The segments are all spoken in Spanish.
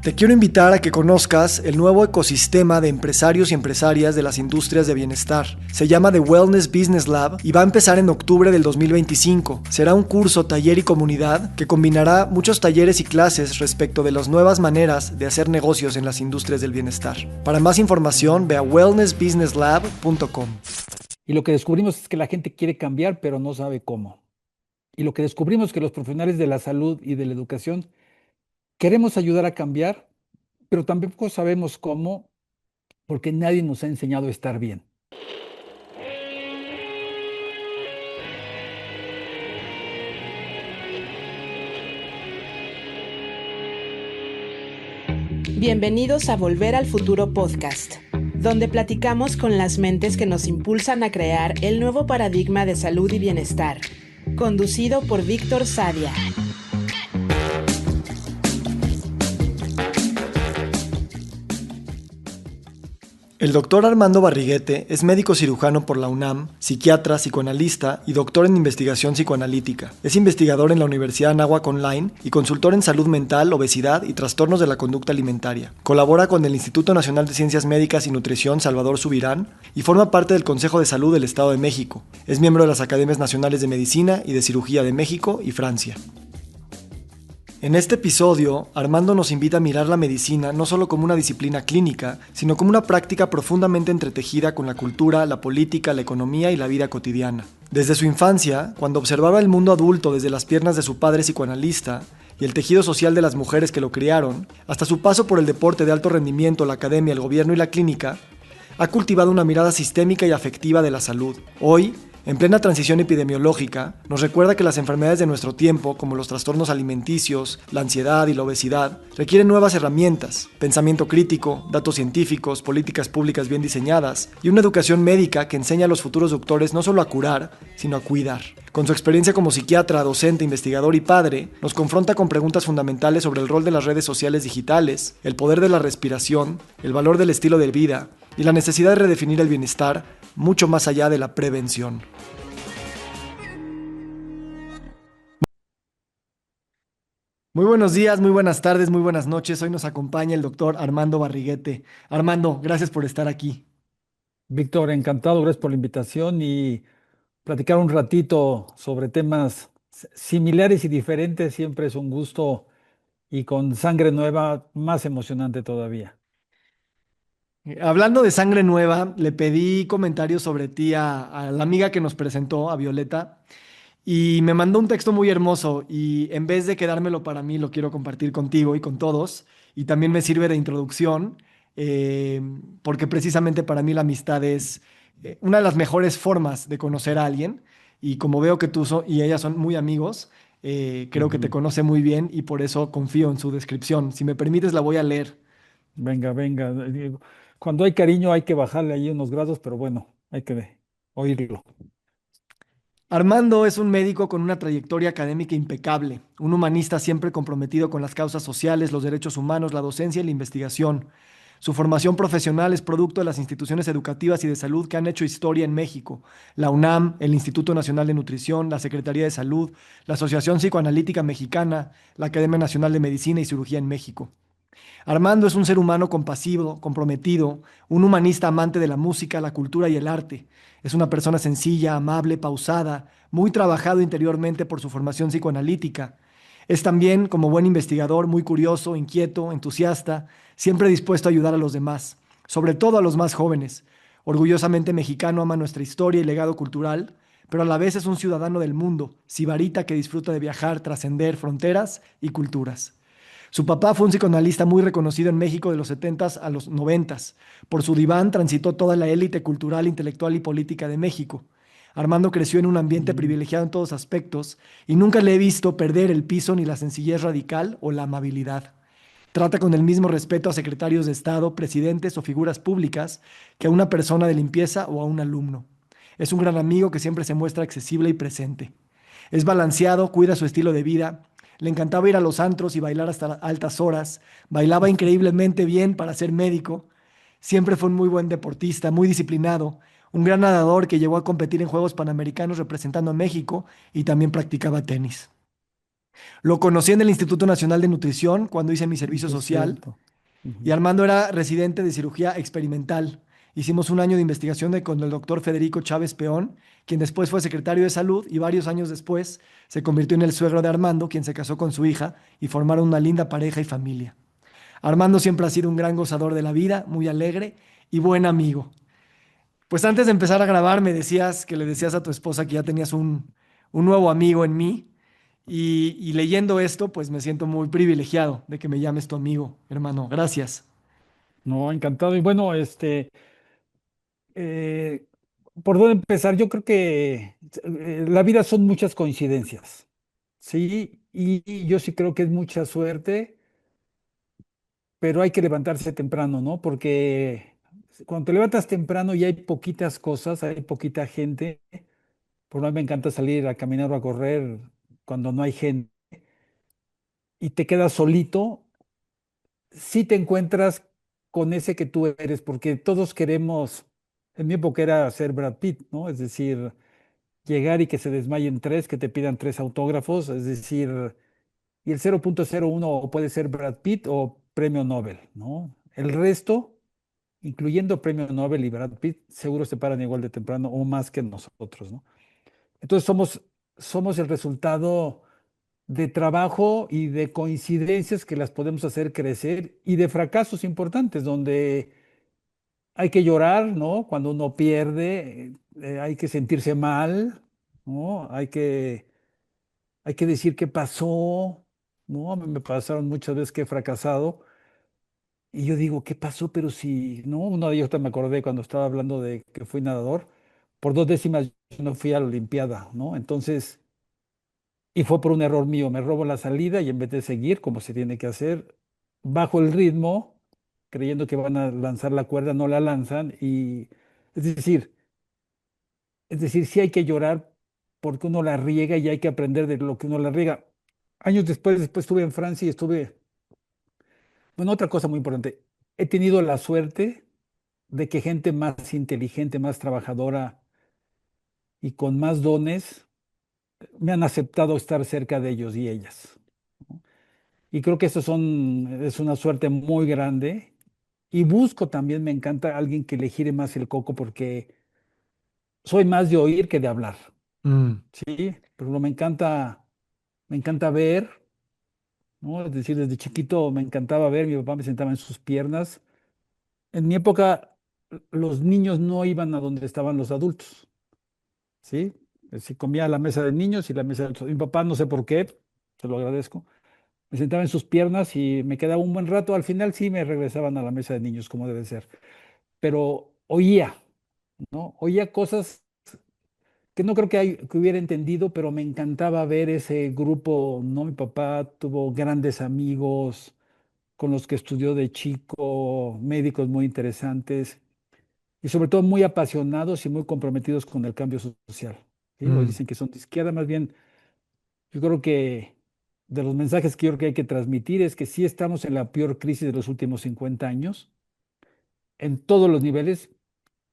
Te quiero invitar a que conozcas el nuevo ecosistema de empresarios y empresarias de las industrias de bienestar. Se llama The Wellness Business Lab y va a empezar en octubre del 2025. Será un curso, taller y comunidad que combinará muchos talleres y clases respecto de las nuevas maneras de hacer negocios en las industrias del bienestar. Para más información, ve a wellnessbusinesslab.com. Y lo que descubrimos es que la gente quiere cambiar, pero no sabe cómo. Y lo que descubrimos es que los profesionales de la salud y de la educación queremos ayudar a cambiar, pero tampoco sabemos cómo, porque nadie nos ha enseñado a estar bien. Bienvenidos a Volver al Futuro Podcast, donde platicamos con las mentes que nos impulsan a crear el nuevo paradigma de salud y bienestar, conducido por Víctor Sadia. El doctor Armando Barriguete es médico cirujano por la UNAM, psiquiatra, psicoanalista y doctor en investigación psicoanalítica. Es investigador en la Universidad Anáhuac Online y consultor en salud mental, obesidad y trastornos de la conducta alimentaria. Colabora con el Instituto Nacional de Ciencias Médicas y Nutrición Salvador Subirán y forma parte del Consejo de Salud del Estado de México. Es miembro de las Academias Nacionales de Medicina y de Cirugía de México y Francia. En este episodio, Armando nos invita a mirar la medicina no solo como una disciplina clínica, sino como una práctica profundamente entretejida con la cultura, la política, la economía y la vida cotidiana. Desde su infancia, cuando observaba el mundo adulto desde las piernas de su padre psicoanalista y el tejido social de las mujeres que lo criaron, hasta su paso por el deporte de alto rendimiento, la academia, el gobierno y la clínica, ha cultivado una mirada sistémica y afectiva de la salud. Hoy, en plena transición epidemiológica, nos recuerda que las enfermedades de nuestro tiempo, como los trastornos alimenticios, la ansiedad y la obesidad, requieren nuevas herramientas, pensamiento crítico, datos científicos, políticas públicas bien diseñadas y una educación médica que enseña a los futuros doctores no solo a curar, sino a cuidar. Con su experiencia como psiquiatra, docente, investigador y padre, nos confronta con preguntas fundamentales sobre el rol de las redes sociales digitales, el poder de la respiración, el valor del estilo de vida y la necesidad de redefinir el bienestar mucho más allá de la prevención. Muy buenos días, muy buenas tardes, muy buenas noches. Hoy nos acompaña el doctor Armando Barriguete. Armando, gracias por estar aquí. Víctor, encantado, gracias por la invitación y platicar un ratito sobre temas similares y diferentes siempre es un gusto y con sangre nueva más emocionante todavía. Hablando de sangre nueva, le pedí comentarios sobre ti a la amiga que nos presentó, a Violeta, y me mandó un texto muy hermoso y en vez de quedármelo para mí, lo quiero compartir contigo y con todos, y también me sirve de introducción, eh, porque precisamente para mí la amistad es una de las mejores formas de conocer a alguien, y como veo que y ella son muy amigos, creo que te Ujú. conoce muy bien y por eso confío en su descripción. Si me permites, la voy a leer. Venga, venga. Cuando hay cariño hay que bajarle ahí unos grados, pero bueno, hay que oírlo. Armando es un médico con una trayectoria académica impecable, un humanista siempre comprometido con las causas sociales, los derechos humanos, la docencia y la investigación. Su formación profesional es producto de las instituciones educativas y de salud que han hecho historia en México: la UNAM, el Instituto Nacional de Nutrición, la Secretaría de Salud, la Asociación Psicoanalítica Mexicana, la Academia Nacional de Medicina y Cirugía en México. Armando es un ser humano compasivo, comprometido, un humanista amante de la música, la cultura y el arte. Es una persona sencilla, amable, pausada, muy trabajado interiormente por su formación psicoanalítica. Es también, como buen investigador, muy curioso, inquieto, entusiasta, siempre dispuesto a ayudar a los demás, sobre todo a los más jóvenes. Orgullosamente mexicano, ama nuestra historia y legado cultural, pero a la vez es un ciudadano del mundo, sibarita que disfruta de viajar, trascender fronteras y culturas. Su papá fue un psicoanalista muy reconocido en México de los 70s a los 90s. Por su diván transitó toda la élite cultural, intelectual y política de México. Armando creció en un ambiente Mm. privilegiado en todos aspectos y nunca le he visto perder el piso ni la sencillez radical o la amabilidad. Trata con el mismo respeto a secretarios de Estado, presidentes o figuras públicas que a una persona de limpieza o a un alumno. Es un gran amigo que siempre se muestra accesible y presente. Es balanceado, cuida su estilo de vida. Le encantaba ir a los antros y bailar hasta altas horas. Bailaba increíblemente bien para ser médico. Siempre fue un muy buen deportista, muy disciplinado. Un gran nadador que llegó a competir en Juegos Panamericanos representando a México y también practicaba tenis. Lo conocí en el Instituto Nacional de Nutrición cuando hice mi servicio Sí, es social cierto. y Ujú. Armando era residente de cirugía experimental. Hicimos un año de investigación con el doctor Federico Chávez Peón, quien después fue secretario de salud y varios años después se convirtió en el suegro de Armando, quien se casó con su hija y formaron una linda pareja y familia. Armando siempre ha sido un gran gozador de la vida, muy alegre y buen amigo. Pues antes de empezar a grabar me decías que le decías a tu esposa que ya tenías un nuevo amigo en mí y leyendo esto pues me siento muy privilegiado de que me llames tu amigo, hermano. Gracias. No, encantado. Y bueno, eh, ¿por dónde empezar? Yo creo que la vida son muchas coincidencias, ¿sí? Y yo sí creo que es mucha suerte, pero hay que levantarse temprano, ¿no? Porque cuando te levantas temprano y hay poquitas cosas, hay poquita gente. Por lo menos me encanta salir a caminar o a correr cuando no hay gente y te quedas solito, sí te encuentras con ese que tú eres, porque todos queremos, en mi época era ser Brad Pitt, ¿no? Es decir, llegar y que se desmayen tres, que te pidan tres autógrafos, es decir, y el 0.01 puede ser Brad Pitt o premio Nobel, ¿no? El resto, incluyendo premio Nobel y Brad Pitt, seguro se paran igual de temprano o más que nosotros, ¿no? Entonces somos el resultado de trabajo y de coincidencias que las podemos hacer crecer y de fracasos importantes donde hay que llorar, ¿no? Cuando uno pierde, hay que sentirse mal, ¿no? Hay que decir qué pasó, ¿no? A mí me pasaron muchas veces que he fracasado y yo digo, ¿qué pasó? Pero si, ¿no? Uno de ellos me acordé cuando estaba hablando de que fui nadador, por 2 décimas yo no fui a la Olimpiada, ¿no? Entonces... Y fue por un error mío, me robo la salida y en vez de seguir como se tiene que hacer, bajo el ritmo, creyendo que van a lanzar la cuerda, no la lanzan y es decir, sí hay que llorar porque uno la riega y hay que aprender de lo que uno la riega. Años después estuve en Francia y bueno, otra cosa muy importante, he tenido la suerte de que gente más inteligente, más trabajadora y con más dones me han aceptado estar cerca de ellos y ellas. Y creo que es una suerte muy grande. Y busco también, me encanta alguien que le gire más el coco porque soy más de oír que de hablar, Mm, ¿sí? Pero me encanta ver, ¿no? Es decir, desde chiquito me encantaba ver, mi papá me sentaba en sus piernas. En mi época, los niños no iban a donde estaban los adultos, ¿sí? Si comía a la mesa de niños y la mesa de adultos. Mi papá, no sé por qué, se lo agradezco. Me sentaba en sus piernas y me quedaba un buen rato. Al final sí me regresaban a la mesa de niños, como debe ser. Pero oía, ¿no? Oía cosas que no creo que hubiera entendido, pero me encantaba ver ese grupo, ¿no? Mi papá tuvo grandes amigos con los que estudió de chico, médicos muy interesantes y sobre todo muy apasionados y muy comprometidos con el cambio social. ¿Sí? Hoy mm. dicen que son de izquierda, más bien, yo creo que de los mensajes que yo creo que hay que transmitir es que sí estamos en la peor crisis de los últimos 50 años, en todos los niveles,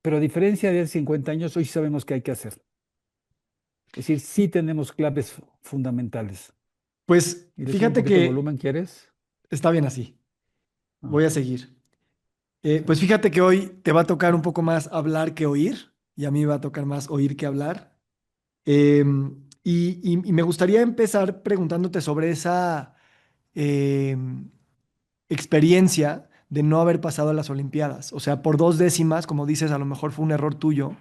pero a diferencia de hace 50 años, hoy sí sabemos qué hay que hacer. Es decir, sí tenemos claves fundamentales. Pues ¿Y le subo un fíjate poquito el que volumen, quieres? está bien así. Voy a Ajá, seguir. Pues perfecto. fíjate que hoy te va a tocar un poco más hablar que oír y a mí me va a tocar más oír que hablar. Y me gustaría empezar preguntándote sobre esa em, experiencia de no haber pasado a las Olimpiadas. O sea, por 2 décimas, como dices, a lo mejor fue un error tuyo.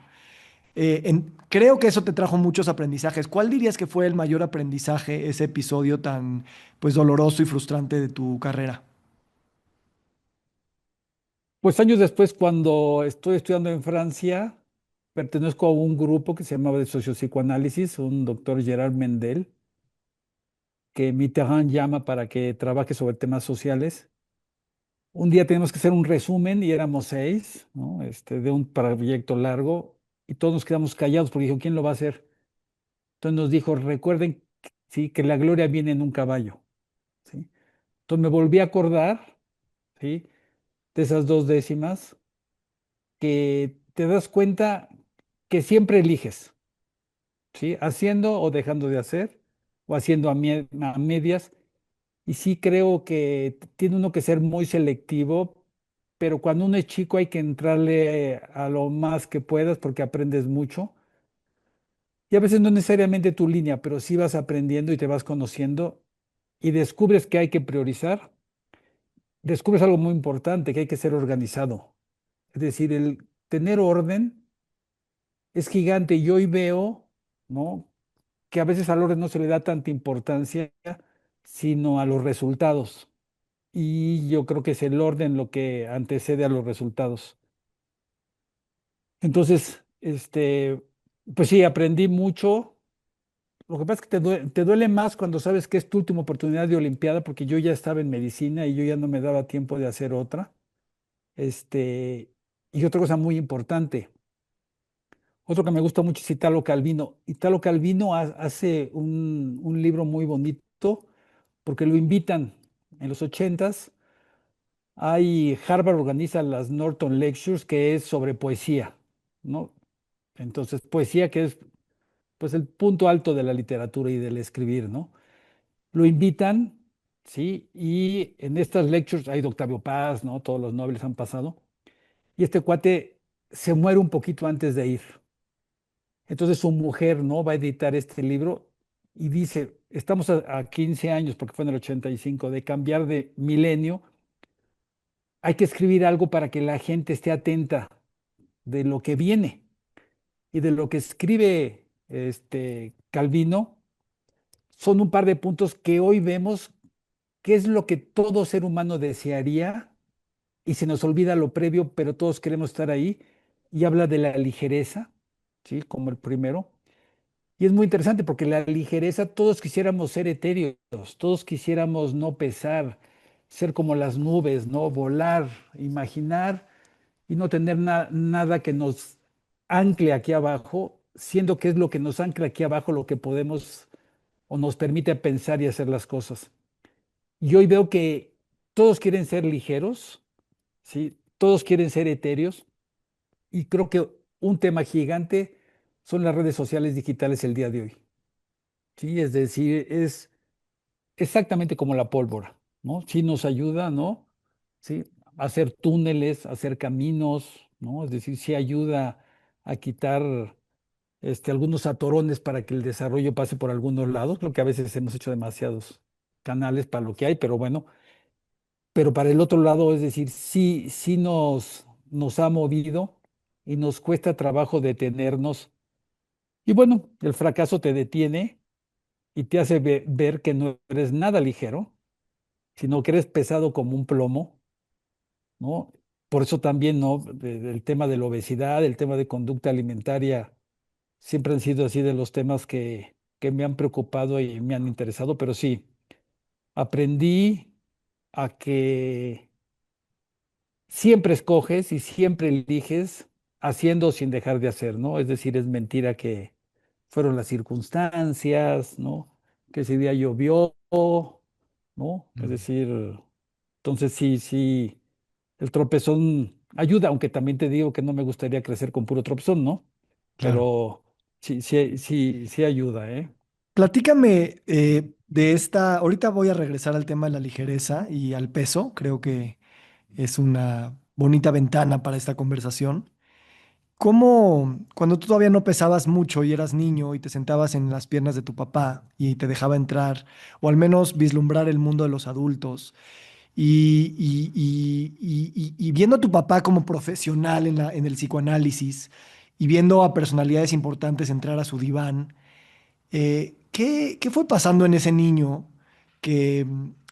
Creo que eso te trajo muchos aprendizajes. ¿Cuál dirías que fue el mayor aprendizaje, ese episodio tan, pues, doloroso y frustrante de tu carrera? Pues años después, cuando estoy estudiando en Francia, pertenezco a un grupo que se llamaba de sociopsicoanálisis, un doctor Gerard Mendel, que Mitterrand llama para que trabaje sobre temas sociales. Un día tenemos que hacer un resumen y éramos 6, ¿no? De un proyecto largo y todos nos quedamos callados porque dijo, ¿quién lo va a hacer? Entonces nos dijo, recuerden, sí, que la gloria viene en un caballo, ¿sí? Entonces me volví a acordar, ¿sí? De esas 2 décimas que te das cuenta que siempre eliges, ¿sí? Haciendo o dejando de hacer, o haciendo a medias. Y sí creo que tiene uno que ser muy selectivo, pero cuando uno es chico hay que entrarle a lo más que puedas porque aprendes mucho. Y a veces no necesariamente tu línea, pero sí vas aprendiendo y te vas conociendo y descubres que hay que priorizar. Descubres algo muy importante, que hay que ser organizado. Es decir, el tener orden es gigante y hoy veo, ¿no? Que a veces al orden no se le da tanta importancia, sino a los resultados. Y yo creo que es el orden lo que antecede a los resultados. Entonces, pues sí, aprendí mucho. Lo que pasa es que te duele más cuando sabes que es tu última oportunidad de Olimpiada, porque yo ya estaba en medicina y yo ya no me daba tiempo de hacer otra. Este, y otra cosa muy importante, otro que me gusta mucho es Italo Calvino. Italo Calvino hace un libro muy bonito porque lo invitan en los ochentas. Harvard organiza las Norton Lectures, que es sobre poesía, ¿no? Entonces, poesía que es pues el punto alto de la literatura y del escribir, ¿no? Lo invitan, ¿sí? Y en estas lectures hay de Octavio Paz, ¿no? Todos los nobles han pasado. Y este cuate se muere un poquito antes de ir. Entonces su mujer, ¿no? Va a editar este libro y dice, estamos a 15 años, porque fue en el 85 de cambiar de milenio. Hay que escribir algo para que la gente esté atenta de lo que viene y de lo que escribe Calvino. Son un par de puntos que hoy vemos que es lo que todo ser humano desearía y se nos olvida lo previo, pero todos queremos estar ahí. Y habla de la ligereza, ¿sí? Como el primero. Y es muy interesante porque la ligereza, todos quisiéramos ser etéreos, todos quisiéramos no pesar, ser como las nubes, ¿no? Volar, imaginar y no tener nada que nos ancle aquí abajo, siendo que es lo que nos ancla aquí abajo lo que podemos o nos permite pensar y hacer las cosas. Y hoy veo que todos quieren ser ligeros, ¿sí? Todos quieren ser etéreos y creo que un tema gigante son las redes sociales digitales el día de hoy. Sí, es decir, es exactamente como la pólvora, ¿no? Sí nos ayuda, ¿no? Sí, a hacer túneles, a hacer caminos, ¿no? Es decir, sí ayuda a quitar algunos atorones para que el desarrollo pase por algunos lados. Creo que a veces hemos hecho demasiados canales para lo que hay, pero bueno, pero para el otro lado, es decir, sí nos ha movido y nos cuesta trabajo detenernos. Y bueno, el fracaso te detiene y te hace ver que no eres nada ligero, sino que eres pesado como un plomo, ¿no? Por eso también, ¿no? El tema de la obesidad, el tema de conducta alimentaria, siempre han sido así de los temas que me han preocupado y me han interesado, pero sí, aprendí a que siempre escoges y siempre eliges haciendo sin dejar de hacer, ¿no? Es decir, es mentira que fueron las circunstancias, ¿no? Que ese día llovió, ¿no? Es Mm. decir, entonces sí, el tropezón ayuda, aunque también te digo que no me gustaría crecer con puro tropezón, ¿no? Claro. Pero sí ayuda, ¿eh? Platícame de esta, ahorita voy a regresar al tema de la ligereza y al peso, creo que es una bonita ventana para esta conversación. ¿Cómo, cuando tú todavía no pesabas mucho y eras niño y te sentabas en las piernas de tu papá y te dejaba entrar, o al menos vislumbrar el mundo de los adultos, y viendo a tu papá como profesional en el psicoanálisis y viendo a personalidades importantes entrar a su diván, ¿qué fue pasando en ese niño que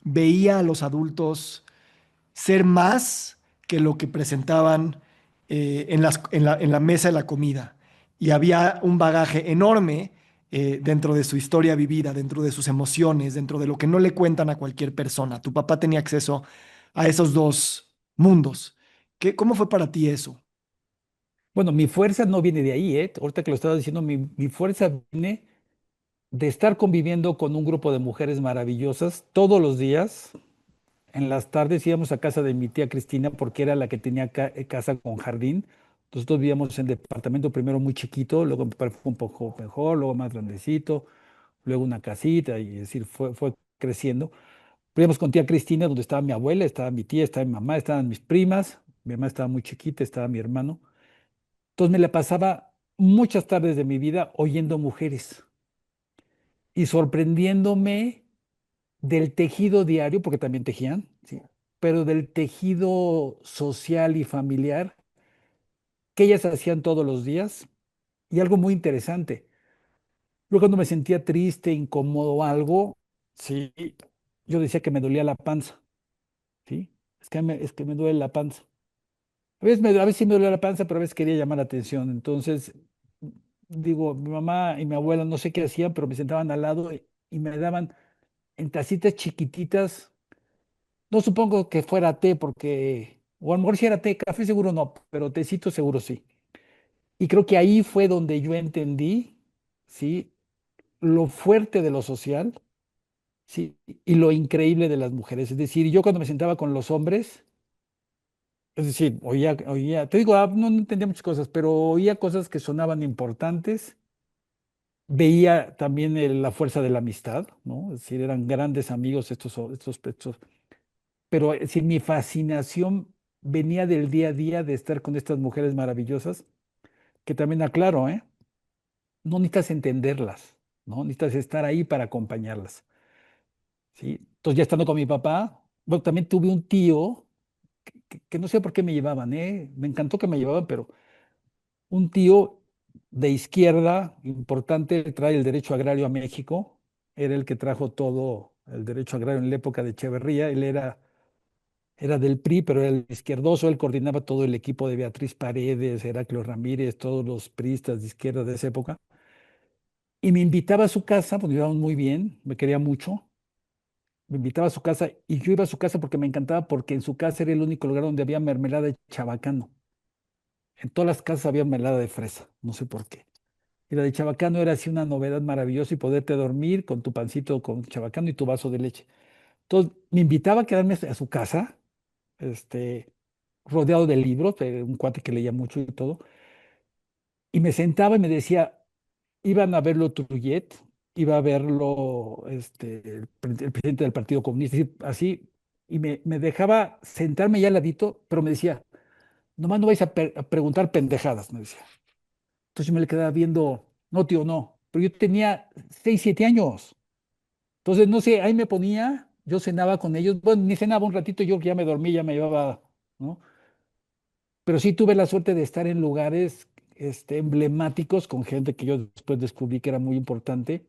veía a los adultos ser más que lo que presentaban en la mesa de la comida? Y había un bagaje enorme dentro de su historia vivida, dentro de sus emociones, dentro de lo que no le cuentan a cualquier persona. Tu papá tenía acceso a esos dos mundos. ¿Cómo fue para ti eso? Bueno, mi fuerza no viene de ahí, ¿eh? Ahorita que lo estaba diciendo, mi fuerza viene de estar conviviendo con un grupo de mujeres maravillosas todos los días. En las tardes íbamos a casa de mi tía Cristina porque era la que tenía casa con jardín. Nosotros vivíamos en departamento primero muy chiquito, luego me parece fue un poco mejor, luego más grandecito, luego una casita, y es decir, fue creciendo. Vivíamos con tía Cristina, donde estaba mi abuela, estaba mi tía, estaba mi mamá, estaban mis primas, mi mamá estaba muy chiquita, estaba mi hermano. Entonces me la pasaba muchas tardes de mi vida oyendo mujeres y sorprendiéndome del tejido diario, porque también tejían, ¿sí? Pero del tejido social y familiar que ellas hacían todos los días. Y algo muy interesante, luego cuando me sentía triste, incómodo o algo, sí, yo decía que me dolía la panza, ¿sí? Es que me duele la panza. A veces sí me dolía la panza, pero a veces quería llamar la atención. Entonces, digo, mi mamá y mi abuela no sé qué hacían, pero me sentaban al lado y me daban en tacitas chiquititas. No supongo que fuera té, porque, o a lo mejor si era té, café seguro no, pero tecito seguro sí. Y creo que ahí fue donde yo entendí, ¿sí? Lo fuerte de lo social, ¿sí? Y lo increíble de las mujeres. Es decir, yo cuando me sentaba con los hombres, es decir, te digo, no entendía muchas cosas, pero oía cosas que sonaban importantes. Veía también la fuerza de la amistad, ¿no? Es decir, eran grandes amigos estos. Pero si mi fascinación venía del día a día de estar con estas mujeres maravillosas, que también aclaro, ¿eh? No necesitas entenderlas, ¿no? Necesitas estar ahí para acompañarlas, ¿sí? Entonces, ya estando con mi papá, bueno, también tuve un tío que no sé por qué me llevaban, ¿eh? Me encantó que me llevaban, pero un tío de izquierda importante trae el derecho agrario a México, era el que trajo todo el derecho agrario en la época de Echeverría, él era del PRI, pero era el izquierdoso, él coordinaba todo el equipo de Beatriz Paredes, Heraclio Ramírez, todos los priistas de izquierda de esa época, y me invitaba a su casa, pues nos llevábamos muy bien, me quería mucho, me invitaba a su casa y yo iba a su casa porque me encantaba, porque en su casa era el único lugar donde había mermelada de chabacano. En todas las casas había mermelada de fresa, no sé por qué. Y la de chabacano era así una novedad maravillosa y poderte dormir con tu pancito con chabacano y tu vaso de leche. Entonces me invitaba a quedarme a su casa, este, rodeado de libros, un cuate que leía mucho y todo, y me sentaba y me decía, iban a verlo Trujillo, iba a verlo el presidente del Partido Comunista, así, y me dejaba sentarme ya al ladito, pero me decía, nomás no vais a preguntar pendejadas, me decía. Entonces yo me le quedaba viendo, no, tío, no, pero yo tenía 6 7 años. Entonces, no sé, ahí me ponía, yo cenaba con ellos, bueno, ni cenaba un ratito, yo ya me dormí, ya me llevaba, ¿no? Pero sí tuve la suerte de estar en lugares emblemáticos con gente que yo después descubrí que era muy importante,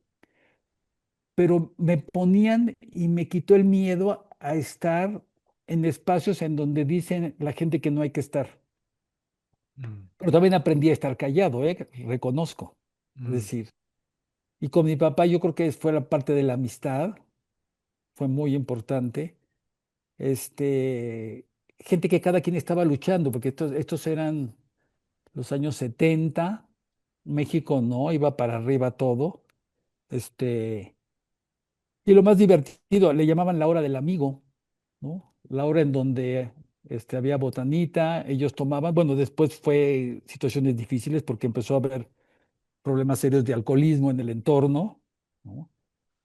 pero me ponían y me quitó el miedo a estar en espacios en donde dicen la gente que no hay que estar. Mm, Pero también aprendí a estar callado, reconozco. Es mm. decir, y con mi papá yo creo que fue la parte de la amistad, fue muy importante. Gente que cada quien estaba luchando, porque estos eran los años 70, México no, iba para arriba todo. Este, y lo más divertido, le llamaban la hora del amigo, ¿no? La hora en donde había botanita, ellos tomaban, bueno, después fue situaciones difíciles porque empezó a haber problemas serios de alcoholismo en el entorno, ¿no?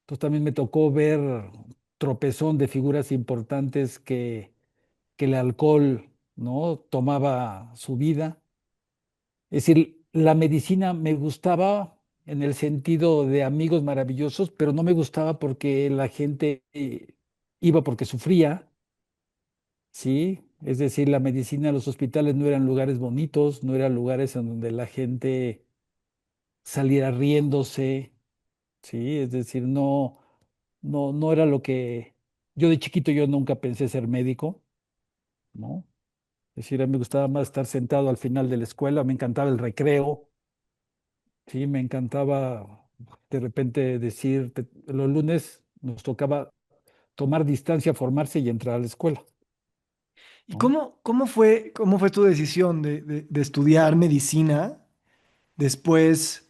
Entonces también me tocó ver tropezón de figuras importantes que el alcohol, ¿no? Tomaba su vida. Es decir, la medicina me gustaba en el sentido de amigos maravillosos, pero no me gustaba porque la gente iba porque sufría, ¿sí? Es decir, la medicina, los hospitales no eran lugares bonitos, no eran lugares en donde la gente saliera riéndose, ¿sí? Es decir, no era lo que yo de chiquito yo nunca pensé ser médico, ¿no? Es decir, a mí me gustaba más estar sentado al final de la escuela, me encantaba el recreo. Sí, me encantaba de repente decir, los lunes nos tocaba tomar distancia, formarse y entrar a la escuela, ¿Y ¿no? cómo fue tu decisión de estudiar medicina, después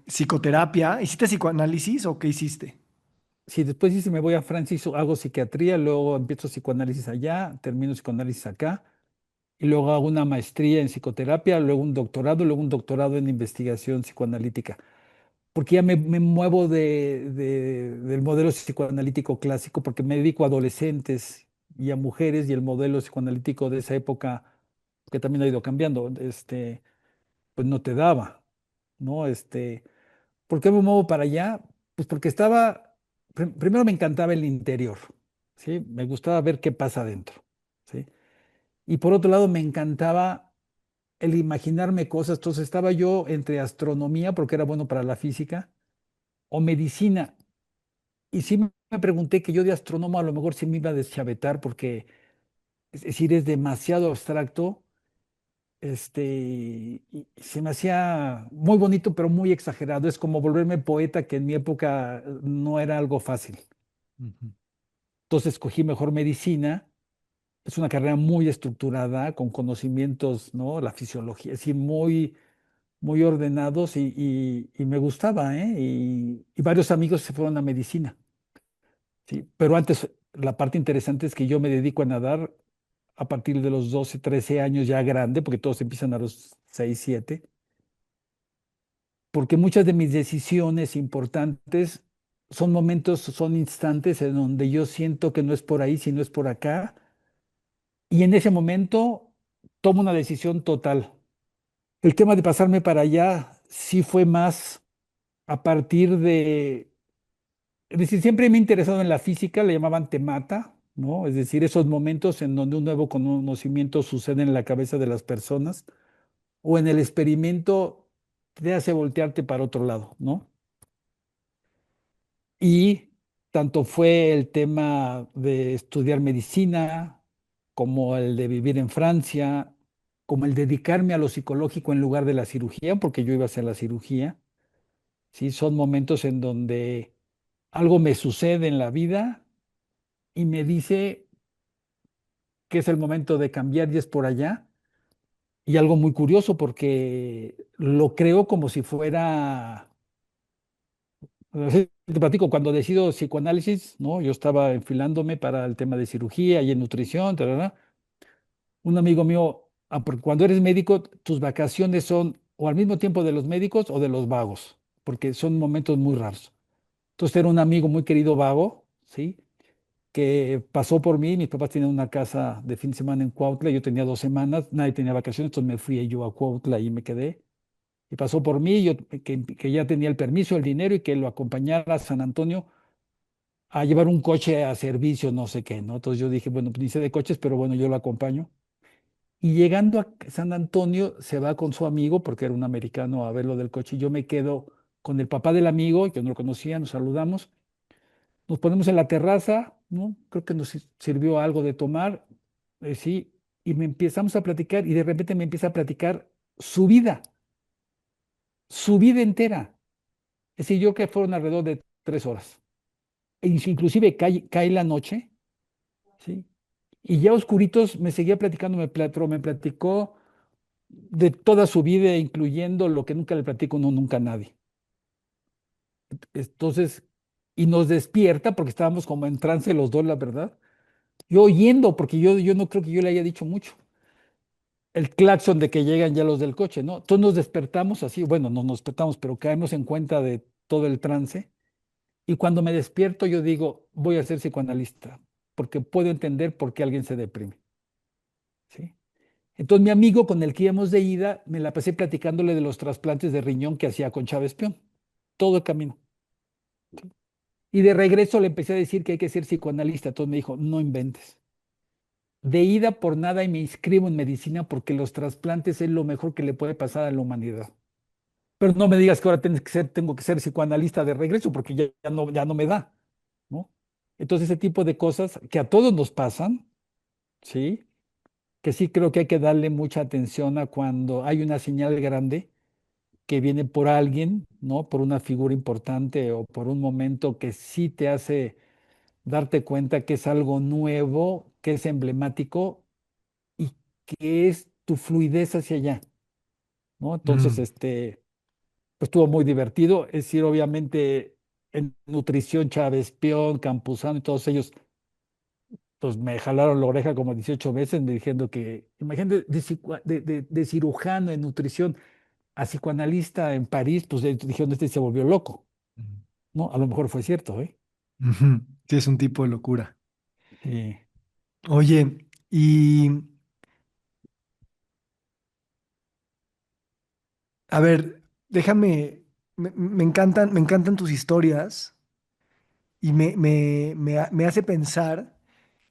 psicoterapia? ¿Hiciste psicoanálisis o qué hiciste? Si después dice me voy a Francis, hago psiquiatría, luego empiezo psicoanálisis allá, termino psicoanálisis acá, y luego hago una maestría en psicoterapia, luego un doctorado en investigación psicoanalítica. porque ya me muevo del modelo psicoanalítico clásico, porque me dedico a adolescentes y a mujeres, y el modelo psicoanalítico de esa época, que también ha ido cambiando, pues no te daba, ¿no? ¿Por qué me muevo para allá? Pues porque primero me encantaba el interior, ¿sí? Me gustaba ver qué pasa adentro, ¿sí? Y por otro lado, me encantaba el imaginarme cosas. Entonces estaba yo entre astronomía, porque era bueno para la física, o medicina. Y sí me pregunté que yo de astrónomo a lo mejor sí me iba a deschavetar, porque es decir, es demasiado abstracto. Y se me hacía muy bonito, pero muy exagerado. Es como volverme poeta, que en mi época no era algo fácil. Ujú. Entonces escogí mejor medicina. Es una carrera muy estructurada, con conocimientos, ¿no? La fisiología, así muy ordenados, y me gustaba, ¿eh? Y varios amigos se fueron a medicina, ¿sí? Pero antes, la parte interesante es que yo me dedico a nadar a partir de los 12 13 años, ya grande, porque todos empiezan a los 6 7, porque muchas de mis decisiones importantes son momentos, son instantes en donde yo siento que no es por ahí, sino es por acá, y en ese momento tomo una decisión total. El tema de pasarme para allá sí fue más a partir es decir, siempre me he interesado en la física, le llamaban temata, ¿no? Es decir, esos momentos en donde un nuevo conocimiento sucede en la cabeza de las personas, o en el experimento te hace voltearte para otro lado, ¿no? Y tanto fue el tema de estudiar medicina, como el de vivir en Francia, como el dedicarme a lo psicológico en lugar de la cirugía, porque yo iba a hacer la cirugía. Sí, son momentos en donde algo me sucede en la vida y me dice que es el momento de cambiar, y es por allá. Y algo muy curioso, porque lo creo como si fuera, así te platico, cuando decido psicoanálisis, ¿no? Yo estaba enfilándome para el tema de cirugía y en nutrición, tarara. Un amigo mío, porque cuando eres médico, tus vacaciones son o al mismo tiempo de los médicos o de los vagos, porque son momentos muy raros. Entonces era un amigo muy querido vago, ¿sí? Que pasó por mí. Mis papás tenían una casa de fin de semana en Cuautla, yo tenía 2 semanas, nadie tenía vacaciones, entonces me fui yo a Cuautla y me quedé. Y pasó por mí, yo que ya tenía el permiso, el dinero, y que lo acompañara a San Antonio a llevar un coche a servicio, no sé qué, ¿no? Entonces yo dije, bueno, pues ni sé de coches, pero bueno, yo lo acompaño. Y llegando a San Antonio, se va con su amigo, porque era un americano, a ver lo del coche, y yo me quedo con el papá del amigo, yo no lo conocía, nos saludamos. Nos ponemos en la terraza, ¿no? Creo que nos sirvió algo de tomar, sí, y me empezamos a platicar, y de repente me empieza a platicar su vida entera. Es decir, yo que fueron alrededor de 3 horas. Inclusive cae la noche, ¿sí? Y ya oscuritos me seguía platicando, me platicó de toda su vida, incluyendo lo que nunca le platico nunca a nadie. Entonces, y nos despierta, porque estábamos como en trance los dos, la verdad. Yo oyendo, porque yo no creo que yo le haya dicho mucho. El claxon de que llegan ya los del coche, ¿no? Entonces nos despertamos así, bueno, no nos despertamos, pero caemos en cuenta de todo el trance. Y cuando me despierto, yo digo, voy a ser psicoanalista, porque puedo entender por qué alguien se deprime, ¿sí? Entonces mi amigo con el que íbamos de ida, me la pasé platicándole de los trasplantes de riñón que hacía con Chávez Peón, todo el camino. Y de regreso le empecé a decir que hay que ser psicoanalista. Entonces me dijo, no inventes. De ida por nada y me inscribo en medicina, porque los trasplantes es lo mejor que le puede pasar a la humanidad. Pero no me digas que ahora tengo que ser psicoanalista de regreso, porque ya no me da, ¿no? Entonces ese tipo de cosas que a todos nos pasan, ¿sí? Que sí creo que hay que darle mucha atención a cuando hay una señal grande que viene por alguien, ¿no? Por una figura importante, o por un momento que sí te hace darte cuenta que es algo nuevo, que es emblemático, y que es tu fluidez hacia allá, ¿no? Entonces, Mm. pues estuvo muy divertido. Es decir, obviamente en nutrición, Chávez Peón, Campuzano y todos ellos, pues me jalaron la oreja como 18 veces, me diciendo que, imagínate, de cirujano en nutrición a psicoanalista en París, pues dijeron, este se volvió loco, ¿no? A lo mejor fue cierto, ¿eh? Ujú. Sí, es un tipo de locura. Sí. Oye, y a ver, déjame, me encantan tus historias y me hace pensar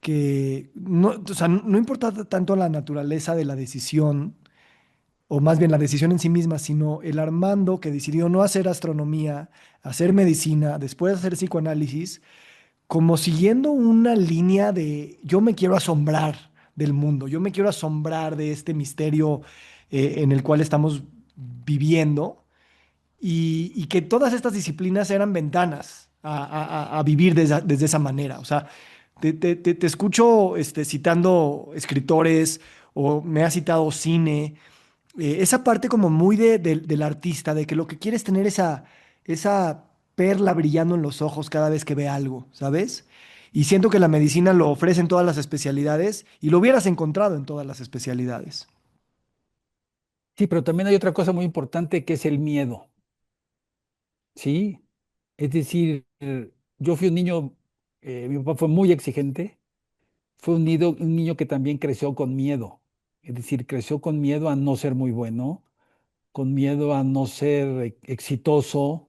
que no, o sea, no importa tanto la naturaleza de la decisión, o más bien la decisión en sí misma, sino el Armando que decidió no hacer astronomía, hacer medicina, después hacer psicoanálisis, como siguiendo una línea de yo me quiero asombrar del mundo, yo me quiero asombrar de este misterio en el cual estamos viviendo y que todas estas disciplinas eran ventanas a vivir desde esa manera. O sea, te escucho citando escritores o me has citado cine, esa parte como muy del artista, de que lo que quiere es tener esa perla brillando en los ojos cada vez que ve algo, ¿sabes? Y siento que la medicina lo ofrece en todas las especialidades y lo hubieras encontrado en todas las especialidades. Sí, pero también hay otra cosa muy importante que es el miedo, ¿sí? Es decir, yo fui un niño, mi papá fue muy exigente, fue un niño que también creció con miedo, es decir, creció con miedo a no ser muy bueno, con miedo a no ser exitoso,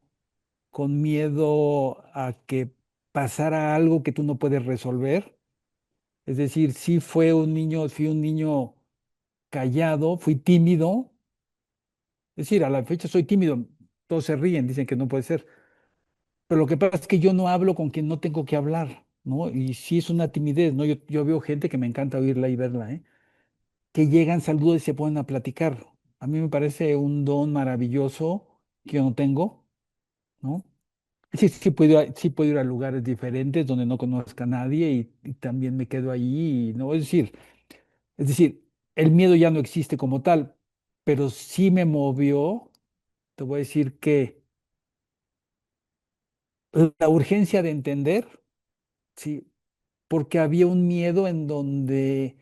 con miedo a que pasara algo que tú no puedes resolver. Es decir, sí fui un niño callado, fui tímido. Es decir, a la fecha soy tímido. Todos se ríen, dicen que no puede ser. Pero lo que pasa es que yo no hablo con quien no tengo que hablar, ¿no? Y sí es una timidez, ¿no? Yo veo gente que me encanta oírla y verla, ¿eh? Que llegan, saludan y se ponen a platicar. A mí me parece un don maravilloso que yo no tengo, ¿no? Sí, sí puedo ir a lugares diferentes donde no conozca a nadie y también me quedo ahí, ¿no? Es decir, el miedo ya no existe como tal, pero sí me movió, te voy a decir que la urgencia de entender, sí, porque había un miedo en donde,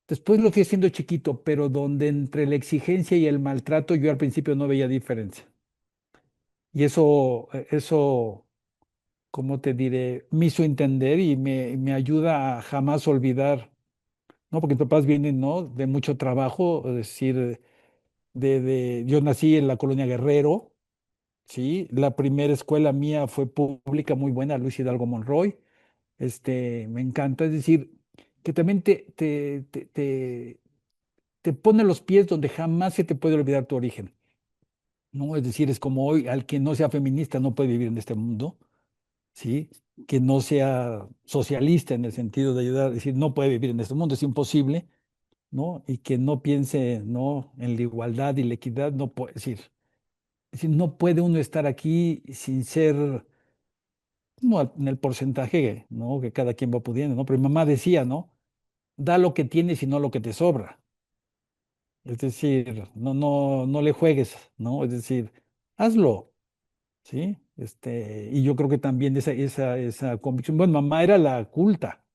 después lo fui haciendo chiquito, pero donde entre la exigencia y el maltrato yo al principio no veía diferencia. Y eso, ¿cómo te diré? Me hizo entender y me ayuda a jamás olvidar, ¿no? Porque mis papás vienen, ¿no? De mucho trabajo, es decir, yo nací en la colonia Guerrero, ¿sí? La primera escuela mía fue pública muy buena, Luis Hidalgo Monroy. Me encanta, es decir, que también te pone los pies donde jamás se te puede olvidar tu origen, ¿no? Es decir, es como hoy, al que no sea feminista no puede vivir en este mundo, ¿sí? Que no sea socialista en el sentido de ayudar, es decir, no puede vivir en este mundo, es imposible, ¿no? Y que no piense, ¿no? En la igualdad y la equidad, no puede, es decir, no puede uno estar aquí sin ser, no, en el porcentaje, ¿no? Que cada quien va pudiendo, ¿no? Pero mi mamá decía, ¿no? Da lo que tienes y no lo que te sobra. Es decir, no le juegues, ¿no? Es decir, hazlo, ¿sí? Y yo creo que también esa convicción, bueno, mamá era la culta.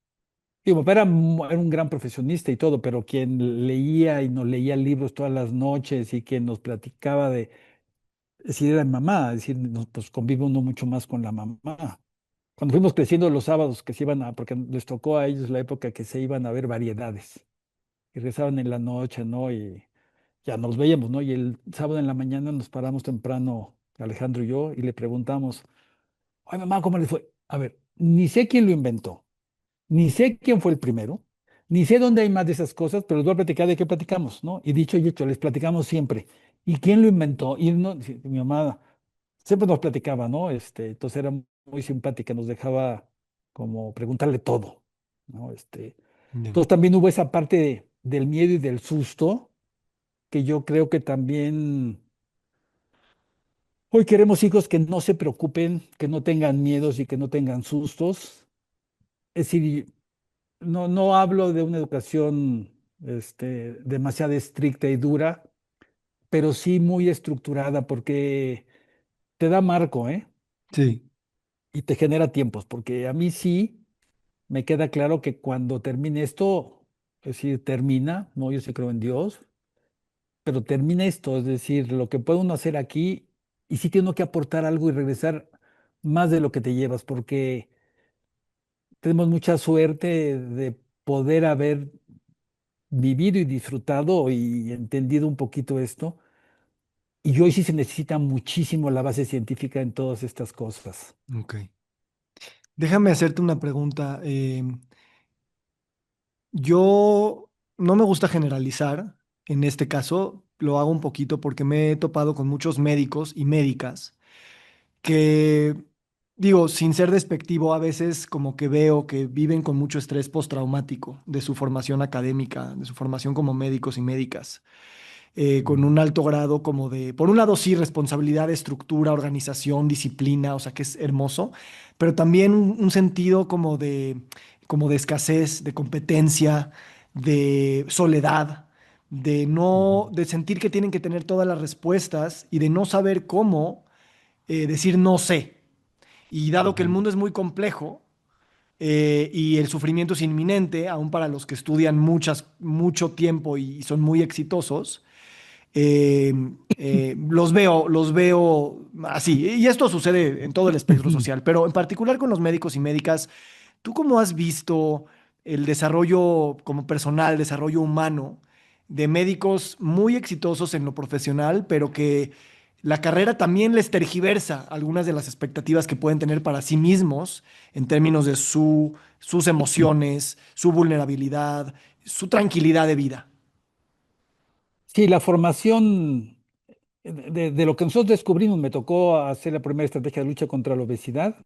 Y mi papá era un gran profesionista y todo, pero quien leía y nos leía libros todas las noches y quien nos platicaba es decir, era mi mamá, es decir, pues convive uno mucho más con la mamá. Cuando fuimos creciendo los sábados que se iban porque les tocó a ellos la época que se iban a ver variedades y rezaban en la noche, ¿no? Y ya nos veíamos, ¿no? Y el sábado en la mañana nos paramos temprano, Alejandro y yo, y le preguntamos, ay, mamá, ¿cómo le fue? A ver, ni sé quién lo inventó, ni sé quién fue el primero, ni sé dónde hay más de esas cosas, pero les voy a platicar de qué platicamos, ¿no? Y dicho y hecho, les platicamos siempre. ¿Y quién lo inventó? Y no, sí, mi mamá siempre nos platicaba, ¿no? Entonces era muy simpática, nos dejaba como preguntarle todo, ¿no? Ya. Entonces también hubo esa parte del miedo y del susto, que yo creo que también hoy queremos hijos que no se preocupen, que no tengan miedos y que no tengan sustos. Es decir, no hablo de una educación demasiado estricta y dura, pero sí muy estructurada porque te da marco, ¿eh? Sí, Y te genera tiempos, porque a mí sí me queda claro que cuando termine esto, es decir, termina, ¿no? Yo sí creo en Dios, pero termina esto, es decir, lo que puede uno hacer aquí y sí tiene uno que aportar algo y regresar más de lo que te llevas, porque tenemos mucha suerte de poder haber vivido y disfrutado y entendido un poquito esto. Y hoy sí se necesita muchísimo la base científica en todas estas cosas. Ok. Déjame hacerte una pregunta. Yo no me gusta generalizar, en este caso lo hago un poquito porque me he topado con muchos médicos y médicas que, digo, sin ser despectivo, a veces como que veo que viven con mucho estrés postraumático de su formación académica, de su formación como médicos y médicas, con un alto grado como de, por un lado sí, responsabilidad, estructura, organización, disciplina, o sea que es hermoso, pero también un sentido como de escasez, de competencia, de soledad, de no, Ujú, de sentir que tienen que tener todas las respuestas y de no saber cómo decir no sé. Y dado que el ujú. mundo es muy complejo y el sufrimiento es inminente, aún para los que estudian mucho tiempo y son muy exitosos, eh, los veo así. Y esto sucede en todo el espectro social, pero en particular con los médicos y médicas. ¿Tú cómo has visto el desarrollo como personal, desarrollo humano de médicos muy exitosos en lo profesional, pero que la carrera también les tergiversa algunas de las expectativas que pueden tener para sí mismos en términos de sus emociones, su vulnerabilidad, su tranquilidad de vida? Sí, la formación de lo que nosotros descubrimos, me tocó hacer la primera estrategia de lucha contra la obesidad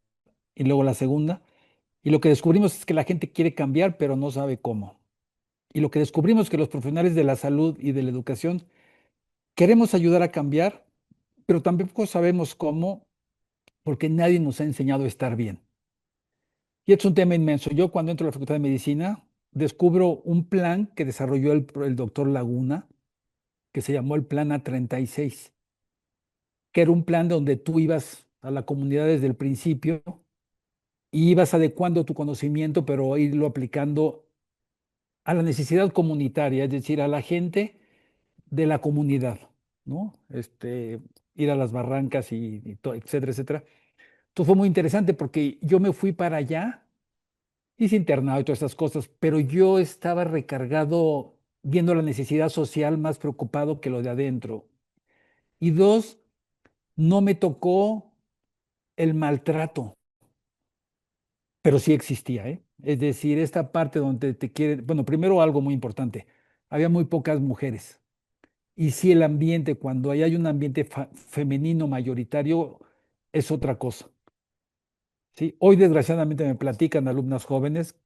y luego la segunda. Y lo que descubrimos es que la gente quiere cambiar, pero no sabe cómo. Y lo que descubrimos es que los profesionales de la salud y de la educación queremos ayudar a cambiar, pero tampoco sabemos cómo, porque nadie nos ha enseñado a estar bien. Y es un tema inmenso. Yo cuando entro a la Facultad de Medicina, descubro un plan que desarrolló el doctor Laguna, que se llamó el Plan A36, que era un plan donde tú ibas a la comunidad desde el principio y ibas adecuando tu conocimiento, pero irlo aplicando a la necesidad comunitaria, es decir, a la gente de la comunidad, ¿no? Ir a las barrancas etcétera, etcétera. Entonces fue muy interesante porque yo me fui para allá, hice internado y todas esas cosas, pero yo estaba recargado viendo la necesidad social más preocupado que lo de adentro. Y dos, no me tocó el maltrato, pero sí existía, ¿eh? Es decir, esta parte donde te quieren, bueno, primero algo muy importante, había muy pocas mujeres. Y si el ambiente, cuando hay un ambiente femenino mayoritario, es otra cosa. ¿Sí? Hoy, desgraciadamente, me platican alumnas jóvenes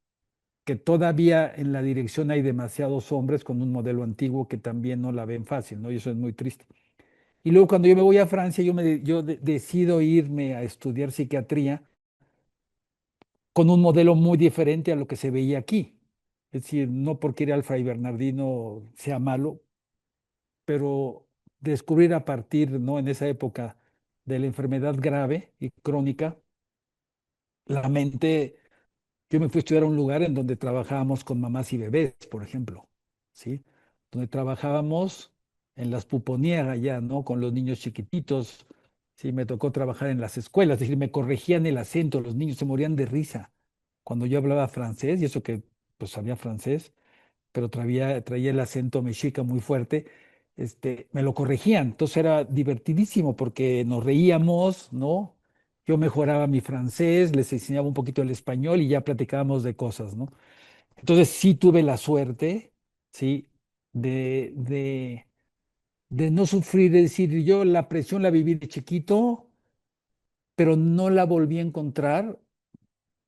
que todavía en la dirección hay demasiados hombres con un modelo antiguo que también no la ven fácil, ¿no? Y eso es muy triste. Y luego cuando yo me voy a Francia, decido irme a estudiar psiquiatría con un modelo muy diferente a lo que se veía aquí. Es decir, no porque ir al Fray Bernardino sea malo, pero descubrir a partir, ¿no? En esa época de la enfermedad grave y crónica, la mente, yo me fui a estudiar a un lugar en donde trabajábamos con mamás y bebés, por ejemplo, ¿sí? Donde trabajábamos en las puponieras ya, ¿no? Con los niños chiquititos, sí, me tocó trabajar en las escuelas, es decir, me corregían el acento, los niños se morían de risa cuando yo hablaba francés, y eso que pues sabía francés, pero traía el acento mexica muy fuerte, me lo corregían. Entonces era divertidísimo porque nos reíamos, ¿no? Yo mejoraba mi francés, les enseñaba un poquito el español y ya platicábamos de cosas, ¿no? Entonces sí tuve la suerte, ¿sí? De, de, de no sufrir, es decir, yo la presión la viví de chiquito, pero no la volví a encontrar,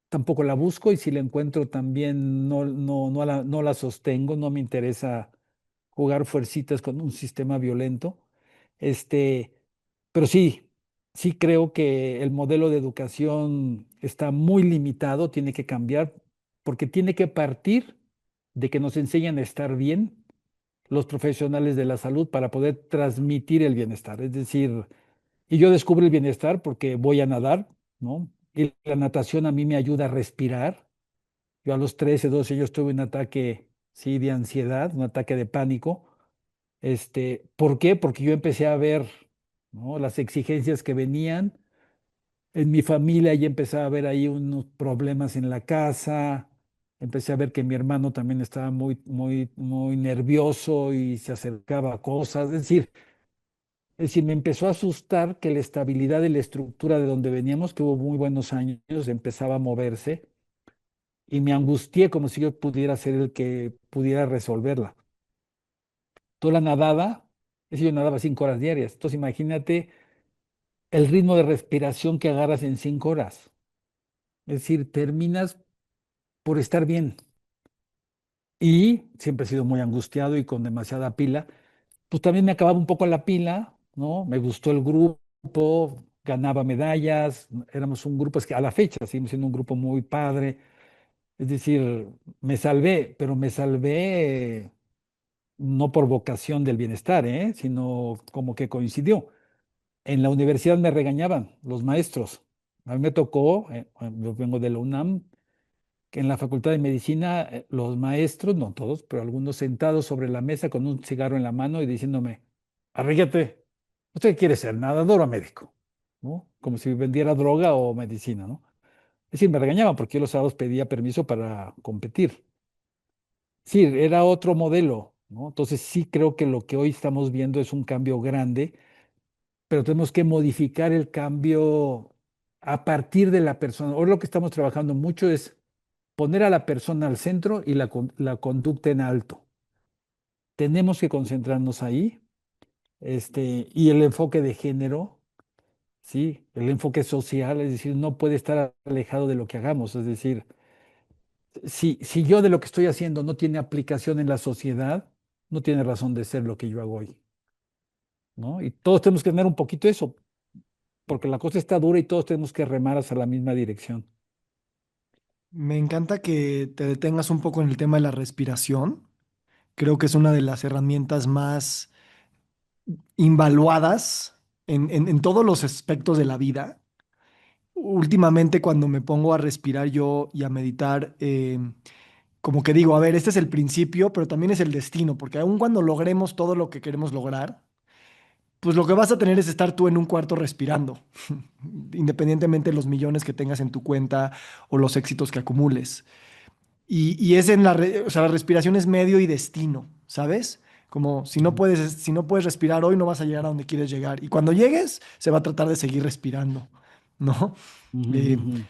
tampoco la busco y si la encuentro también no la sostengo, no me interesa jugar fuercitas con un sistema violento. Este, pero sí creo que el modelo de educación está muy limitado, tiene que cambiar, porque tiene que partir de que nos enseñan a estar bien los profesionales de la salud para poder transmitir el bienestar. Es decir, y yo descubro el bienestar porque voy a nadar, ¿no? Y la natación a mí me ayuda a respirar. Yo a los 13, 12 yo tuve un ataque, sí, de ansiedad, un ataque de pánico ¿Por qué? Porque yo empecé a ver, ¿no?, las exigencias que venían. En mi familia ya empecé a ver ahí unos problemas en la casa. Empecé a ver que mi hermano también estaba muy, muy, muy nervioso y se acercaba a cosas. Es decir, me empezó a asustar que la estabilidad de la estructura de donde veníamos, que hubo muy buenos años, empezaba a moverse y me angustié como si yo pudiera ser el que pudiera resolverla. Toda la nadada, es decir, yo nadaba 5 horas diarias. Entonces imagínate el ritmo de respiración que agarras en 5 horas. Es decir, terminas por estar bien. Y siempre he sido muy angustiado y con demasiada pila. Pues también me acababa un poco la pila, ¿no? Me gustó el grupo, ganaba medallas, éramos un grupo, es que a la fecha seguimos siendo un grupo muy padre. Es decir, me salvé, pero me salvé no por vocación del bienestar, sino como que coincidió. En la universidad me regañaban los maestros. A mí me tocó, yo vengo de la UNAM, que en la Facultad de Medicina los maestros, no todos, pero algunos sentados sobre la mesa con un cigarro en la mano y diciéndome, Arriguete, ¿usted quiere ser nadador o médico? ¿No? Como si vendiera droga o medicina, ¿no? Es decir, me regañaban porque yo los sábados pedía permiso para competir. Sí, era otro modelo, ¿no? Entonces sí creo que lo que hoy estamos viendo es un cambio grande, pero tenemos que modificar el cambio a partir de la persona. Hoy lo que estamos trabajando mucho es poner a la persona al centro y la conducta en alto. Tenemos que concentrarnos ahí, y el enfoque de género, ¿sí? El enfoque social, es decir, no puede estar alejado de lo que hagamos. Es decir, si yo de lo que estoy haciendo no tiene aplicación en la sociedad, no tiene razón de ser lo que yo hago hoy, ¿no? Y todos tenemos que tener un poquito eso, porque la cosa está dura y todos tenemos que remar hacia la misma dirección. Me encanta que te detengas un poco en el tema de la respiración. Creo que es una de las herramientas más invaluadas en todos los aspectos de la vida. Últimamente, cuando me pongo a respirar yo y a meditar, como que digo, a ver, este es el principio, pero también es el destino, porque aun cuando logremos todo lo que queremos lograr, pues lo que vas a tener es estar tú en un cuarto respirando, independientemente de los millones que tengas en tu cuenta o los éxitos que acumules. Y es en o sea, la respiración es medio y destino, ¿sabes? Como Ujú, si no puedes respirar hoy, no vas a llegar a donde quieres llegar. Y cuando llegues, se va a tratar de seguir respirando, ¿no? ujú, Eh, ujú.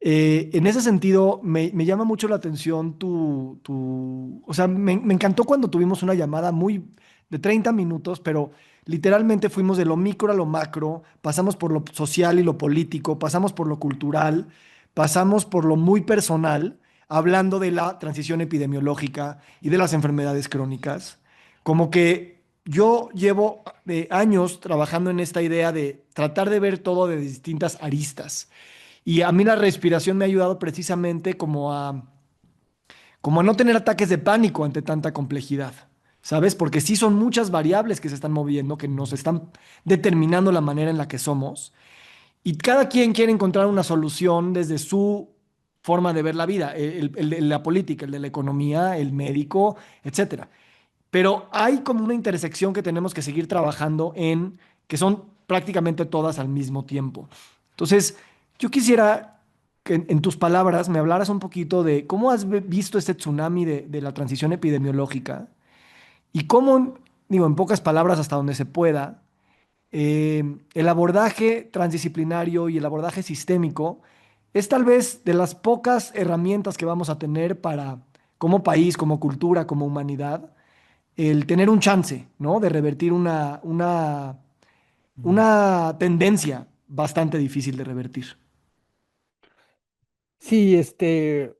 en ese sentido, me llama mucho la atención o sea, me encantó cuando tuvimos una llamada muy de 30 minutos, pero literalmente fuimos de lo micro a lo macro, pasamos por lo social y lo político, pasamos por lo cultural, pasamos por lo muy personal, hablando de la transición epidemiológica y de las enfermedades crónicas. Como que yo llevo años trabajando en esta idea de tratar de ver todo de distintas aristas. Y a mí la respiración me ha ayudado precisamente como a no tener ataques de pánico ante tanta complejidad, ¿sabes? Porque sí son muchas variables que se están moviendo, que nos están determinando la manera en la que somos. Y cada quien quiere encontrar una solución desde su forma de ver la vida, el de la política, el de la economía, el médico, etcétera. Pero hay como una intersección que tenemos que seguir trabajando que son prácticamente todas al mismo tiempo. Entonces, yo quisiera que en tus palabras me hablaras un poquito de cómo has visto este tsunami de la transición epidemiológica y cómo, digo, en pocas palabras, hasta donde se pueda, el abordaje transdisciplinario y el abordaje sistémico es tal vez de las pocas herramientas que vamos a tener para, como país, como cultura, como humanidad, el tener un chance, ¿no? De revertir Ujú. una tendencia bastante difícil de revertir. Sí, eh,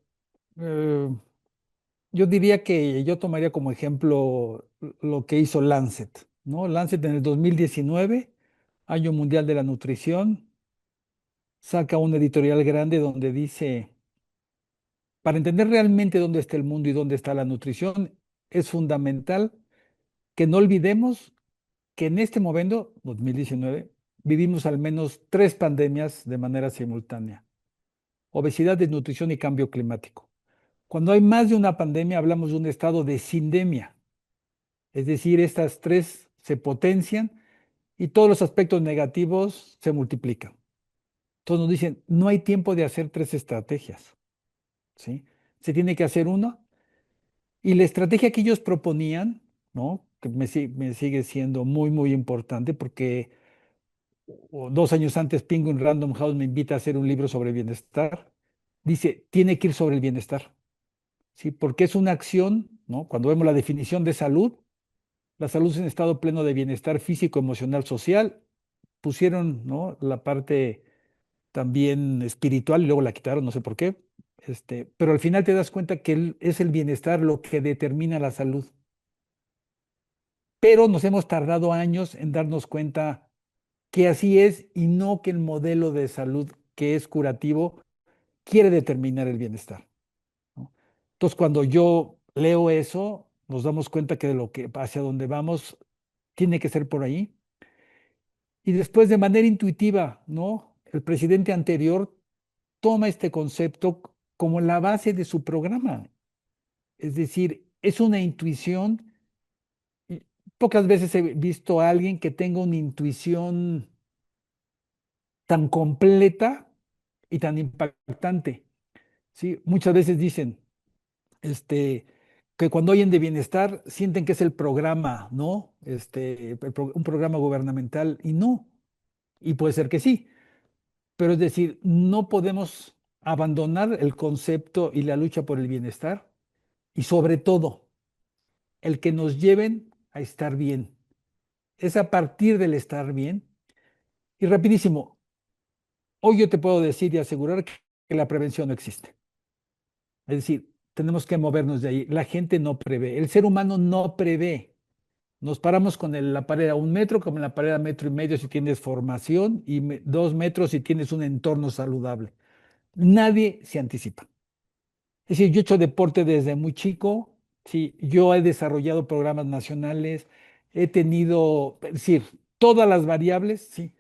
yo diría que yo tomaría como ejemplo lo que hizo Lancet, ¿no? Lancet en el 2019, Año Mundial de la Nutrición, saca un editorial grande donde dice, para entender realmente dónde está el mundo y dónde está la nutrición, es fundamental que no olvidemos que en este momento, 2019, vivimos al menos tres pandemias de manera simultánea: obesidad, desnutrición y cambio climático. Cuando hay más de una pandemia, hablamos de un estado de sindemia. Es decir, estas tres se potencian y todos los aspectos negativos se multiplican. Entonces nos dicen, no hay tiempo de hacer tres estrategias, ¿sí? Se tiene que hacer una. Y la estrategia que ellos proponían, ¿no? Que me sigue siendo muy, muy importante porque 2 años antes Penguin Random House me invita a hacer un libro sobre bienestar. Dice, tiene que ir sobre el bienestar, ¿sí? Porque es una acción, ¿no? Cuando vemos la definición de salud, la salud es un estado pleno de bienestar físico, emocional, social. Pusieron, ¿no? La parte también espiritual y luego la quitaron, no sé por qué. Pero al final te das cuenta que es el bienestar lo que determina la salud. Pero nos hemos tardado años en darnos cuenta que así es y no que el modelo de salud que es curativo quiere determinar el bienestar, ¿no? Entonces, cuando yo leo eso, nos damos cuenta que de lo que hacia donde vamos tiene que ser por ahí. Y después, de manera intuitiva, ¿no? El presidente anterior toma este concepto como la base de su programa. Es decir, es una intuición. y Pocas veces he visto a alguien que tenga una intuición tan completa y tan impactante, ¿sí? Muchas veces dicen que cuando oyen de bienestar sienten que es el programa, ¿no? Un programa gubernamental y no, y puede ser que sí, pero es decir, no podemos abandonar el concepto y la lucha por el bienestar y sobre todo el que nos lleven a estar bien. Es a partir del estar bien. Y rapidísimo, hoy yo te puedo decir y asegurar que la prevención no existe. Es decir, tenemos que movernos de ahí. La gente no prevé, el ser humano no prevé. Nos paramos con la pared a 1 metro, como en la pared a 1,5 metros si tienes formación y 2 metros si tienes un entorno saludable. Nadie se anticipa. Es decir, yo he hecho deporte desde muy chico, sí, yo he desarrollado programas nacionales, he tenido, es decir, todas las variables, sí.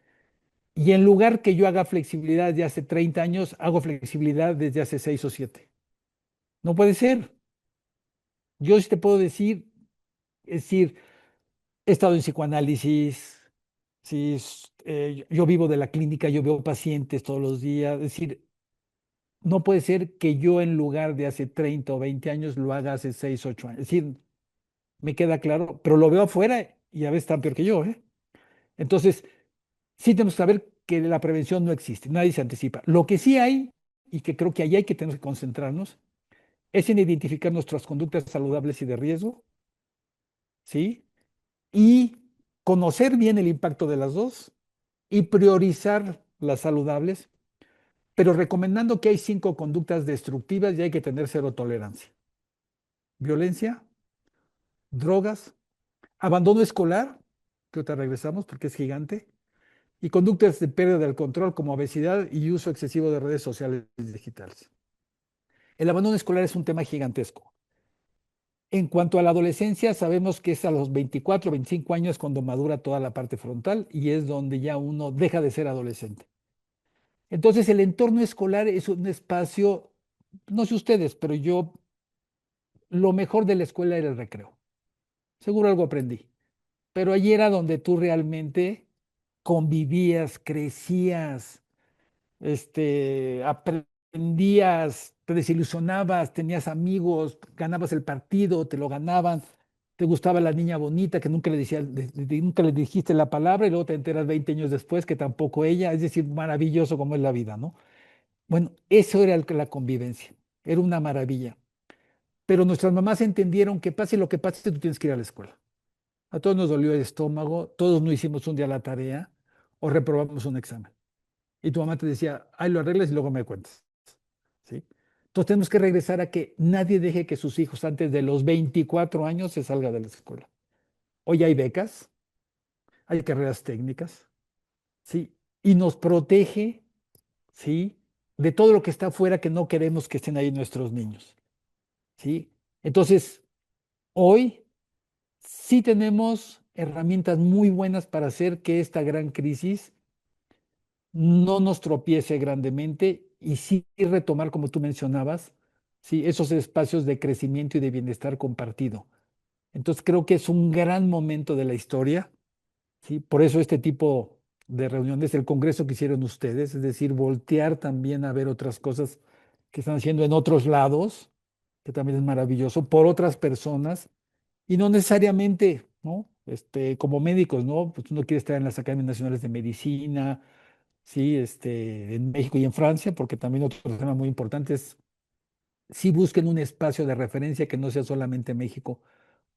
Y en lugar que yo haga flexibilidad de hace 30 años, hago flexibilidad desde hace 6 o 7. No puede ser. Yo sí te puedo decir, es decir, he estado en psicoanálisis, sí, yo vivo de la clínica, yo veo pacientes todos los días, es decir, no puede ser que yo en lugar de hace 30 o 20 años lo haga hace 6, 8 años. Es decir, me queda claro, pero lo veo afuera y a veces están peor que yo, ¿eh? Entonces, sí tenemos que saber que la prevención no existe, nadie se anticipa. Lo que sí hay, y que creo que ahí hay que tener que concentrarnos, es en identificar nuestras conductas saludables y de riesgo, ¿sí? Y conocer bien el impacto de las dos y priorizar las saludables, pero recomendando que hay 5 conductas destructivas y hay que tener cero tolerancia. Violencia, drogas, abandono escolar, que otra regresamos porque es gigante, y conductas de pérdida del control como obesidad y uso excesivo de redes sociales digitales. El abandono escolar es un tema gigantesco. En cuanto a la adolescencia, sabemos que es a los 24, 25 años cuando madura toda la parte frontal y es donde ya uno deja de ser adolescente. Entonces, el entorno escolar es un espacio, no sé ustedes, pero yo, lo mejor de la escuela era el recreo. Seguro algo aprendí, pero allí era donde tú realmente convivías, crecías, aprendías, te desilusionabas, tenías amigos, ganabas el partido, te lo ganaban, te gustaba la niña bonita que nunca le nunca le dijiste la palabra y luego te enteras 20 años después que tampoco ella, es decir, maravilloso como es la vida, ¿no? Bueno, eso era la convivencia, era una maravilla. Pero nuestras mamás entendieron que pase lo que pase, tú tienes que ir a la escuela. A todos nos dolió el estómago, todos no hicimos un día la tarea o reprobamos un examen. Y tu mamá te decía, ahí lo arreglas y luego me cuentas, ¿sí? Entonces tenemos que regresar a que nadie deje que sus hijos antes de los 24 años se salga de la escuela. Hoy hay becas, hay carreras técnicas, ¿sí? Y nos protege, ¿sí? De todo lo que está afuera que no queremos que estén ahí nuestros niños, ¿sí? Entonces, hoy sí tenemos herramientas muy buenas para hacer que esta gran crisis no nos tropiece grandemente y sí retomar, como tú mencionabas, sí, esos espacios de crecimiento y de bienestar compartido. Entonces creo que es un gran momento de la historia, ¿sí? Por eso este tipo de reuniones, el congreso que hicieron ustedes, es decir, voltear también a ver otras cosas que están haciendo en otros lados, que también es maravilloso, por otras personas, y no necesariamente, ¿no? Como médicos, ¿no? Pues uno quiere estar en las Academias Nacionales de Medicina, sí, en México y en Francia, porque también otro tema muy importante es, sí busquen un espacio de referencia que no sea solamente México,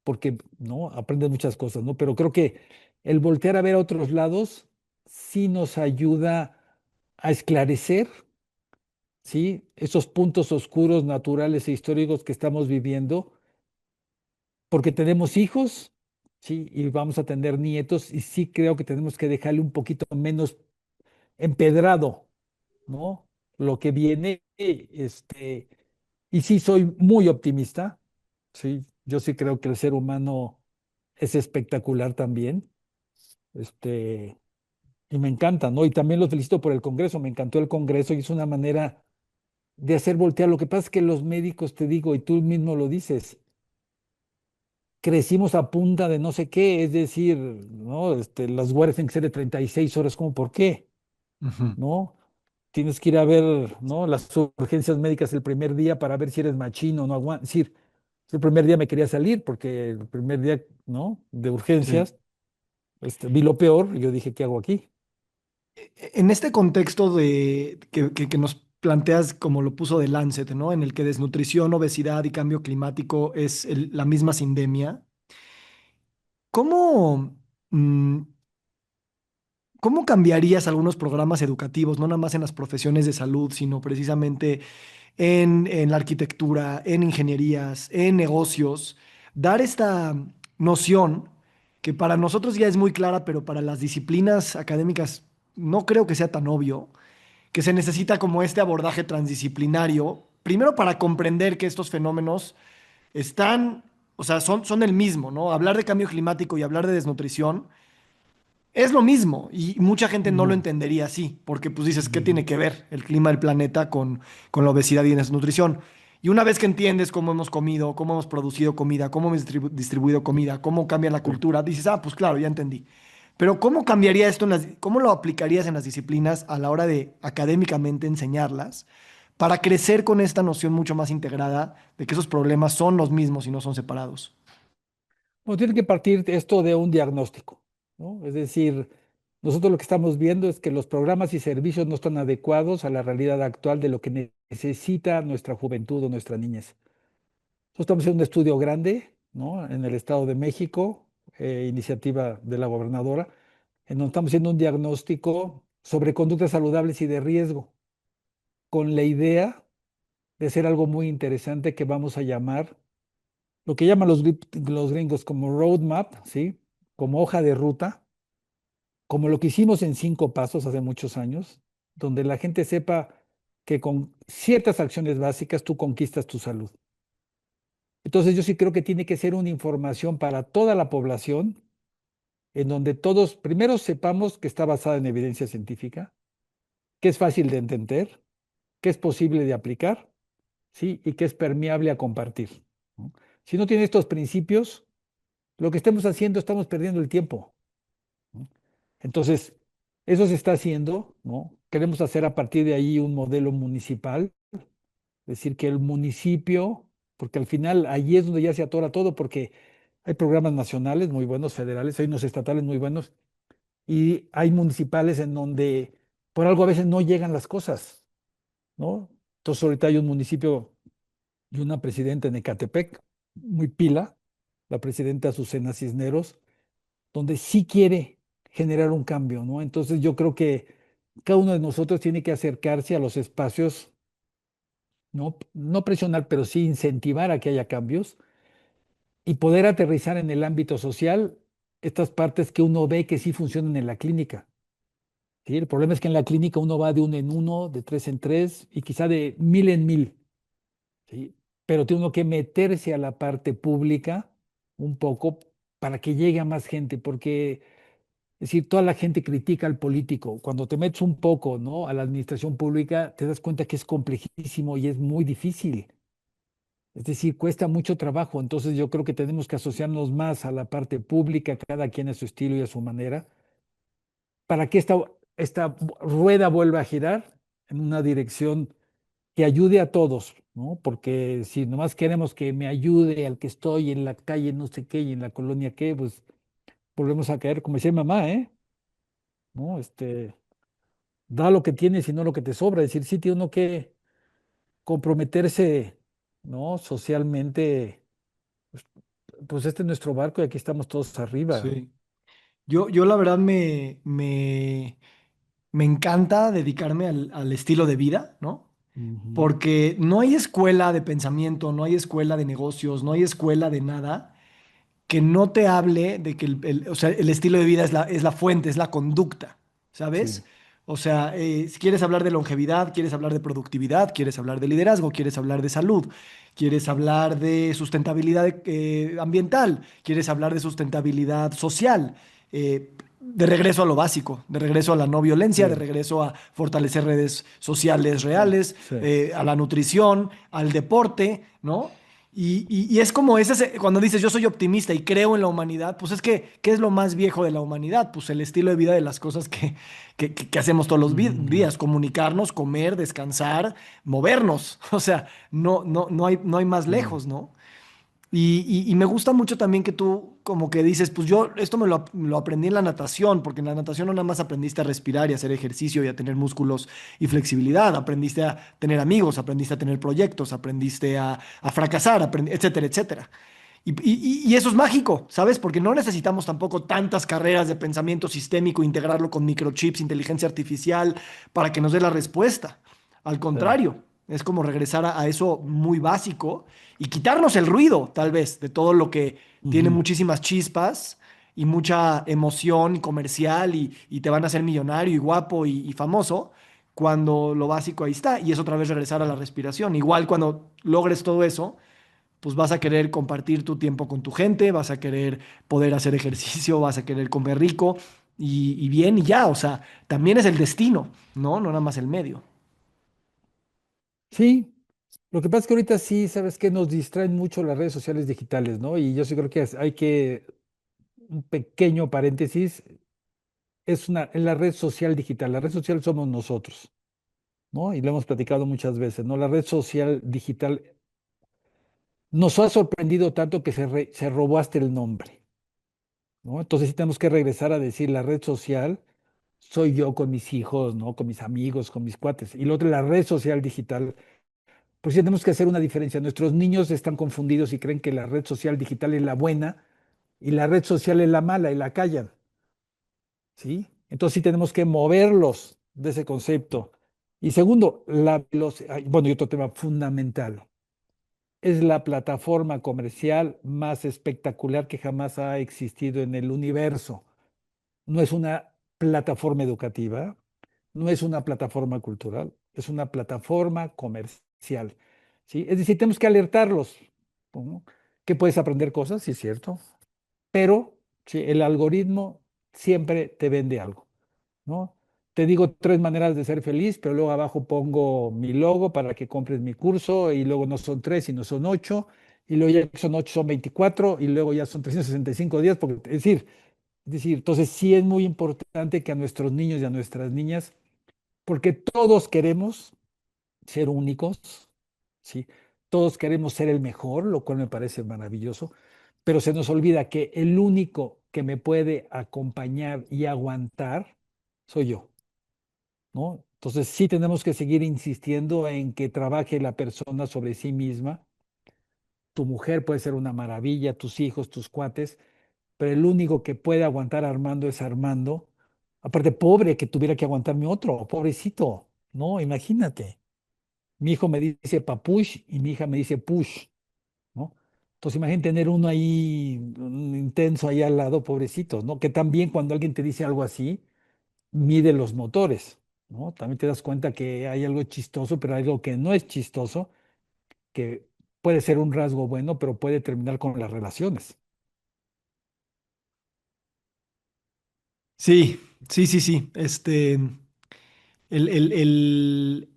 porque, ¿no? Aprendes muchas cosas, ¿no? Pero creo que el voltear a ver a otros lados sí nos ayuda a esclarecer, ¿sí? Esos puntos oscuros naturales e históricos que estamos viviendo, porque tenemos hijos, ¿sí? Y vamos a tener nietos, y sí creo que tenemos que dejarle un poquito menos empedrado, ¿no? Lo que viene, y sí soy muy optimista, sí, yo sí creo que el ser humano es espectacular también, este, y me encanta, ¿no? Y también los felicito por el Congreso, me encantó el Congreso y es una manera de hacer voltear. Lo que pasa es que los médicos, te digo, y tú mismo lo dices, crecimos a punta de no sé qué, es decir, ¿no? Las guardias tienen que ser de 36 horas, ¿cómo por qué? Ujú. ¿No? Tienes que ir a ver, ¿no? Las urgencias médicas el primer día para ver si eres machino o no aguantas. Es decir, el primer día me quería salir porque el primer día, ¿no? De Sí. urgencias, vi lo peor y yo dije, ¿qué hago aquí? En este contexto que nos planteas como lo puso de Lancet, ¿no? En el que desnutrición, obesidad y cambio climático es la misma sindemia, ¿cómo, mm, cómo cambiarías algunos programas educativos, no nada más en las profesiones de salud, sino precisamente en la arquitectura, en ingenierías, en negocios, dar esta noción que para nosotros ya es muy clara, pero para las disciplinas académicas no creo que sea tan obvio, que se necesita como este abordaje transdisciplinario, primero para comprender que estos fenómenos están, o sea, son el mismo, ¿no? Hablar de cambio climático y hablar de desnutrición es lo mismo y mucha gente no lo No, entendería así, porque pues dices, ¿qué no, tiene que ver el clima del planeta con la obesidad y la desnutrición? Y una vez que entiendes cómo hemos comido, cómo hemos producido comida, cómo hemos distribuido comida, cómo cambia la sí. cultura, dices, ah, pues claro, ya entendí. Pero ¿cómo cambiaría esto cómo lo aplicarías en las disciplinas a la hora de académicamente enseñarlas para crecer con esta noción mucho más integrada de que esos problemas son los mismos y no son separados? Bueno, tiene que partir esto de un diagnóstico, ¿no? Es decir, nosotros lo que estamos viendo es que los programas y servicios no están adecuados a la realidad actual de lo que necesita nuestra juventud o nuestra niñez. Nosotros estamos haciendo un estudio grande, ¿no? En el Estado de México, iniciativa de la gobernadora, en donde estamos haciendo un diagnóstico sobre conductas saludables y de riesgo, con la idea de hacer algo muy interesante que vamos a llamar, lo que llaman los gringos como roadmap, ¿sí? Como hoja de ruta, como lo que hicimos en 5 pasos hace muchos años, donde la gente sepa que con ciertas acciones básicas tú conquistas tu salud. Entonces yo sí creo que tiene que ser una información para toda la población, en donde todos primero sepamos que está basada en evidencia científica, que es fácil de entender, que es posible de aplicar, ¿sí? Y que es permeable a compartir, ¿no? Si no tiene estos principios, lo que estemos haciendo estamos perdiendo el tiempo, ¿no? Entonces, eso se está haciendo, ¿no? Queremos hacer a partir de ahí un modelo municipal, es decir, que el municipio, porque al final allí es donde ya se atora todo, porque hay programas nacionales muy buenos, federales, hay unos estatales muy buenos, y hay municipales en donde por algo a veces no llegan las cosas, ¿no? Entonces ahorita hay un municipio y una presidenta en Ecatepec, muy pila, la presidenta Azucena Cisneros, donde sí quiere generar un cambio, ¿no? Entonces yo creo que cada uno de nosotros tiene que acercarse a los espacios, no presionar, pero sí incentivar a que haya cambios y poder aterrizar en el ámbito social estas partes que uno ve que sí funcionan en la clínica. ¿Sí? El problema es que en la clínica uno va de uno en uno, de tres en tres y quizá de mil en mil, ¿sí? Pero tiene uno que meterse a la parte pública un poco para que llegue a más gente, porque es decir, toda la gente critica al político. Cuando te metes un poco, ¿no? A la administración pública, te das cuenta que es complejísimo y es muy difícil. Es decir, cuesta mucho trabajo. Entonces yo creo que tenemos que asociarnos más a la parte pública, cada quien a su estilo y a su manera, para que esta rueda vuelva a girar en una dirección que ayude a todos, ¿no? Porque si nomás queremos que me ayude al que estoy en la calle, no sé qué, y en la colonia qué, pues volvemos a caer, como decía mi mamá, ¿eh? ¿No? Da lo que tienes y no lo que te sobra. Es decir, sí tiene uno que comprometerse, ¿no? Socialmente, pues, pues este es nuestro barco y aquí estamos todos arriba. Sí. Yo la verdad me encanta dedicarme al estilo de vida, ¿no? Ujú. Porque no hay escuela de pensamiento, no hay escuela de negocios, no hay escuela de nada que no te hable de que o sea, el estilo de vida es la fuente, es la conducta, ¿sabes? Sí, O sea, si quieres hablar de longevidad, quieres hablar de productividad, quieres hablar de liderazgo, quieres hablar de salud, quieres hablar de sustentabilidad ambiental, quieres hablar de sustentabilidad social, de regreso a lo básico, de regreso a la no violencia, de sí, regreso a fortalecer redes sociales reales, sí. a la nutrición, al deporte, ¿no? Y es como cuando dices yo soy optimista y creo en la humanidad, pues es que, ¿qué es lo más viejo de la humanidad? Pues el estilo de vida de las cosas que hacemos todos los Ujú. días, comunicarnos, comer, descansar, movernos. O sea, no hay más Sí. lejos, ¿no? Y me gusta mucho también que tú como que dices, pues yo esto lo aprendí en la natación, porque en la natación no nada más aprendiste a respirar y a hacer ejercicio y a tener músculos y flexibilidad, aprendiste a tener amigos, aprendiste a tener proyectos, aprendiste a fracasar, etcétera, etcétera. Y eso es mágico, ¿sabes? Porque no necesitamos tampoco tantas carreras de pensamiento sistémico, integrarlo con microchips, inteligencia artificial, para que nos dé la respuesta. Al Sí. contrario, es como regresar a eso muy básico y quitarnos el ruido, tal vez, de todo lo que tiene Ujú. muchísimas chispas y mucha emoción comercial y te van a hacer millonario y guapo y famoso, cuando lo básico ahí está. Y es otra vez regresar a la respiración. Igual cuando logres todo eso pues vas a querer compartir tu tiempo con tu gente, vas a querer poder hacer ejercicio, vas a querer comer rico y bien y ya, o sea, también es el destino, ¿no? No nada más el medio. Sí, lo que pasa es que ahorita sí, sabes que nos distraen mucho las redes sociales digitales, ¿no? Y yo sí creo que hay que, un pequeño paréntesis, es la red social digital. La red social somos nosotros, ¿no? Y lo hemos platicado muchas veces, ¿no? La red social digital nos ha sorprendido tanto que se robó hasta el nombre, ¿no? Entonces sí tenemos que regresar a decir la red social soy yo con mis hijos, ¿no? Con mis amigos, con mis cuates. Y lo otro, la red social digital. Pues sí tenemos que hacer una diferencia. Nuestros niños están confundidos y creen que la red social digital es la buena y la red social es la mala y la callan, ¿sí? Entonces sí tenemos que moverlos de ese concepto. Y segundo, bueno, y otro tema fundamental, es la plataforma comercial más espectacular que jamás ha existido en el universo. No es una plataforma educativa, no es una plataforma cultural, es una plataforma comercial. ¿Sí? Es decir, tenemos que alertarlos, ¿no? Que puedes aprender cosas, sí es cierto, pero sí, el algoritmo siempre te vende algo, ¿no? Te digo tres maneras de ser feliz, pero luego abajo pongo mi logo para que compres mi curso y luego no son tres, sino son ocho, y luego ya que son ocho son 24 y luego ya son 365 días, porque, es decir, entonces sí es muy importante que a nuestros niños y a nuestras niñas, porque todos queremos ser únicos, ¿sí? Todos queremos ser el mejor, lo cual me parece maravilloso, pero se nos olvida que el único que me puede acompañar y aguantar soy yo, ¿no? Entonces sí tenemos que seguir insistiendo en que trabaje la persona sobre sí misma. Tu mujer puede ser una maravilla, tus hijos, tus cuates, pero el único que puede aguantar a Armando es Armando. Aparte, pobre que tuviera que aguantarme otro, pobrecito, ¿no? Imagínate. Mi hijo me dice papush y mi hija me dice push, ¿no? Entonces, imagínate tener uno ahí, un intenso ahí al lado, pobrecito, ¿no? Que también cuando alguien te dice algo así, mide los motores, ¿no? También te das cuenta que hay algo chistoso, pero hay algo que no es chistoso, que puede ser un rasgo bueno, pero puede terminar con las relaciones. Sí, sí. El, el, el,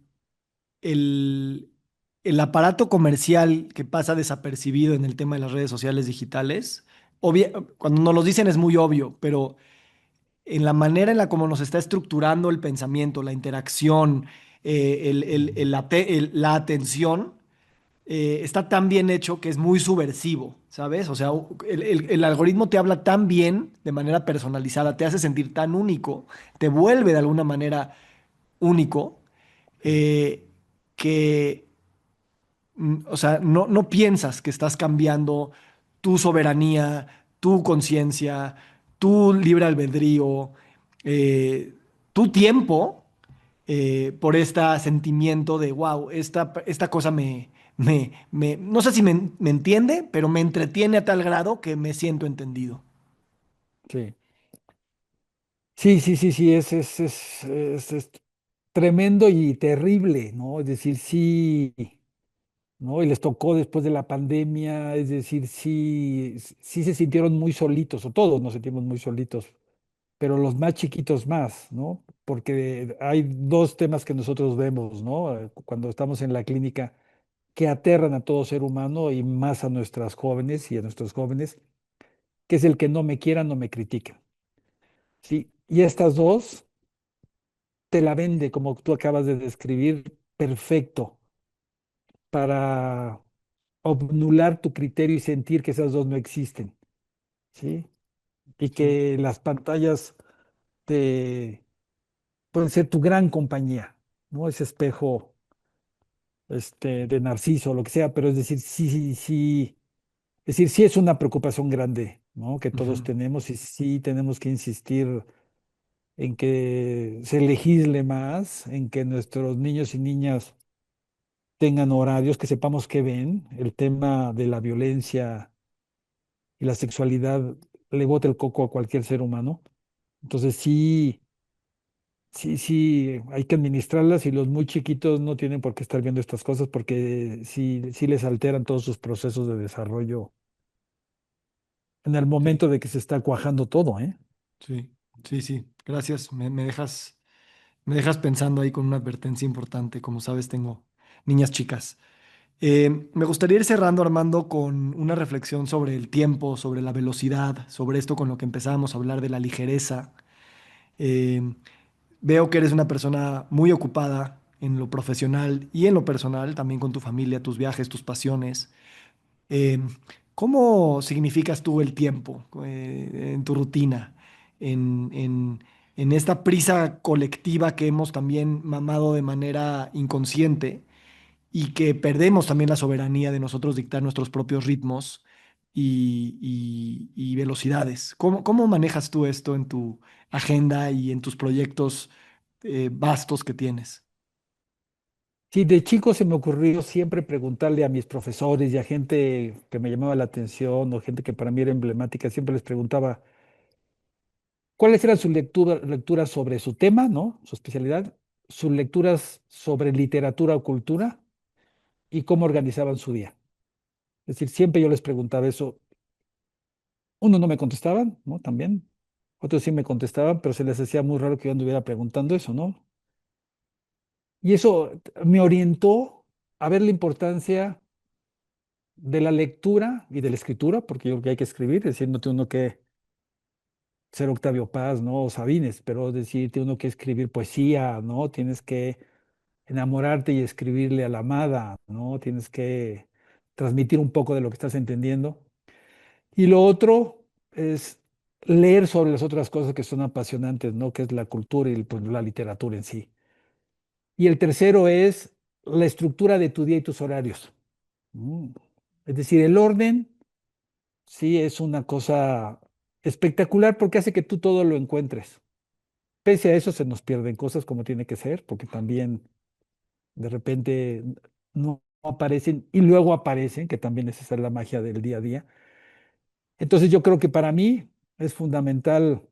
el- el aparato comercial que pasa desapercibido en el tema de las redes sociales digitales, cuando nos lo dicen es muy obvio, pero en la manera en la como nos está estructurando el pensamiento, la interacción, la atención, está tan bien hecho que es muy subversivo, ¿sabes? O sea, el algoritmo te habla tan bien, de manera personalizada, te hace sentir tan único, te vuelve de alguna manera único, eh, que, o sea, no piensas que estás cambiando tu soberanía, tu conciencia, tu libre albedrío, eh, tu tiempo, por este sentimiento de, wow, esta cosa no sé si me entiende, pero me entretiene a tal grado que me siento entendido. Sí, sí, sí, sí, sí, es tremendo y terrible, ¿no? Es decir, sí, ¿no? Y les tocó después de la pandemia, es decir, sí, sí se sintieron muy solitos, o todos nos sentimos muy solitos, pero los más chiquitos más, ¿no? Porque hay dos temas que nosotros vemos, ¿no? Cuando estamos en la clínica, que aterran a todo ser humano y más a nuestras jóvenes y a nuestros jóvenes, que es el que no me quieran, no me critiquen, ¿sí? Y estas dos te la vende, como tú acabas de describir, perfecto, para obnular tu criterio y sentir que esas dos no existen, ¿sí? Y Sí. que las pantallas te pueden ser tu gran compañía, ¿no? Ese espejo de Narciso, lo que sea, pero es decir, sí, sí, sí, es decir, sí es una preocupación grande, ¿no? Que todos Ujú. tenemos y sí tenemos que insistir en que se legisle más, en que nuestros niños y niñas tengan horarios, que sepamos qué ven. El tema de la violencia y la sexualidad le bota el coco a cualquier ser humano. Entonces sí, sí, sí, hay que administrarlas y los muy chiquitos no tienen por qué estar viendo estas cosas porque sí, sí les alteran todos sus procesos de desarrollo en el Sí, momento de que se está cuajando todo, ¿eh? sí, sí, sí. Gracias. Me dejas pensando ahí con una advertencia importante. Como sabes, tengo niñas chicas. Me gustaría ir cerrando, Armando, con una reflexión sobre el tiempo, sobre la velocidad, sobre esto con lo que empezábamos a hablar de la ligereza. Eh, Veo que eres una persona muy ocupada en lo profesional y en lo personal, también con tu familia, tus viajes, tus pasiones. Eh, ¿Cómo significas tú el tiempo en tu rutina, en esta prisa colectiva que hemos también mamado de manera inconsciente y que perdemos también la soberanía de nosotros dictar nuestros propios ritmos y velocidades? ¿Cómo manejas tú esto en tu agenda y en tus proyectos vastos que tienes? Sí, de chico se me ocurrió siempre preguntarle a mis profesores y a gente que me llamaba la atención o gente que para mí era emblemática, siempre les preguntaba cuáles eran sus lecturas sobre su tema, ¿no? Su especialidad, sus lecturas sobre literatura o cultura y cómo organizaban su día. Es decir, siempre yo les preguntaba eso. Unos no me contestaban, ¿no? También. Otros sí me contestaban, pero se les hacía muy raro que yo anduviera preguntando eso, ¿no? Y eso me orientó a ver la importancia de la lectura y de la escritura, porque yo creo que hay que escribir, es decir, no tiene uno que ser Octavio Paz, ¿no? O Sabines, pero es decir, tiene uno que escribir poesía, ¿no? Tienes que enamorarte y escribirle a la amada, ¿no? Tienes que transmitir un poco de lo que estás entendiendo. Y lo otro es leer sobre las otras cosas que son apasionantes, ¿no? Que es la cultura y pues, la literatura en sí. Y el tercero es la estructura de tu día y tus horarios. Mm. Es decir, el orden, sí, es una cosa espectacular porque hace que tú todo lo encuentres. Pese a eso se nos pierden cosas como tiene que ser, porque también de repente no aparecen y luego aparecen, que también es esa la magia del día a día. Entonces yo creo que para mí es fundamental,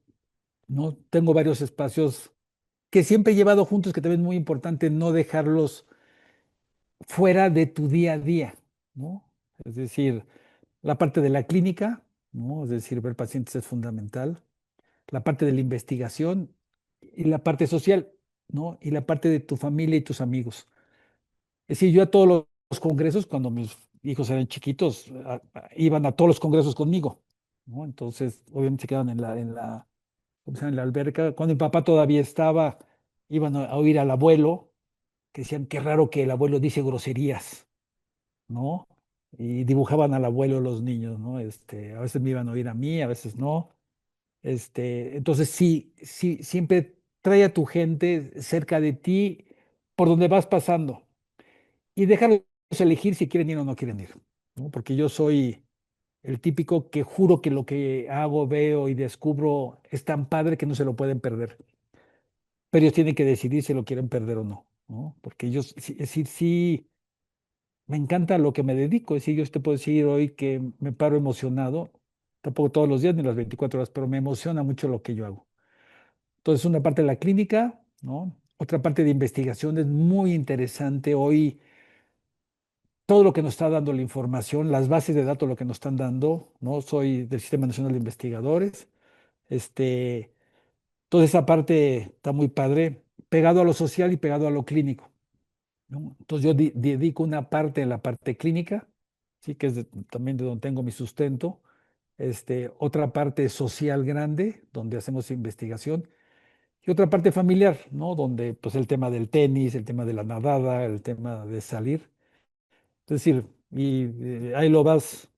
¿no? Tengo varios espacios que siempre he llevado juntos, que también es muy importante no dejarlos fuera de tu día a día, ¿no? Es decir, la parte de la clínica, ¿no? Es decir, ver pacientes es fundamental. La parte de la investigación y la parte social, ¿no? Y la parte de tu familia y tus amigos. Es decir, yo a todos los congresos cuando mis hijos eran chiquitos, iban a todos los congresos conmigo, ¿no? Entonces, obviamente se quedaban ¿cómo se llama? En la alberca. Cuando mi papá todavía estaba, iban a oír al abuelo, que decían, qué raro que el abuelo dice groserías, ¿no? Y dibujaban al abuelo los niños, ¿no? A veces me iban a oír a mí, a veces no. Entonces sí, sí, siempre trae a tu gente cerca de ti por donde vas pasando y déjalos elegir si quieren ir o no quieren ir, ¿no? Porque yo soy el típico que juro que lo que hago, veo y descubro es tan padre que no se lo pueden perder. Pero ellos tienen que decidir si lo quieren perder o no, ¿no? Porque ellos, es decir, sí, me encanta lo que me dedico. Es decir, yo te puedo decir hoy que me paro emocionado, tampoco todos los días ni las 24 horas, pero me emociona mucho lo que yo hago. Entonces, una parte de la clínica, ¿no? Otra parte de investigación es muy interesante. Hoy, todo lo que nos está dando la información, las bases de datos, lo que nos están dando, ¿no? Soy del Sistema Nacional de Investigadores. Este, Toda esa parte está muy padre, pegado a lo social y pegado a lo clínico, ¿no? Entonces, yo dedico una parte de la parte clínica, sí, que es también de donde tengo mi sustento. Otra parte social grande, donde hacemos investigación y otra parte familiar, ¿no? Donde pues el tema del tenis, el tema de la nadada, el tema de salir. Es decir, y ahí lo vas,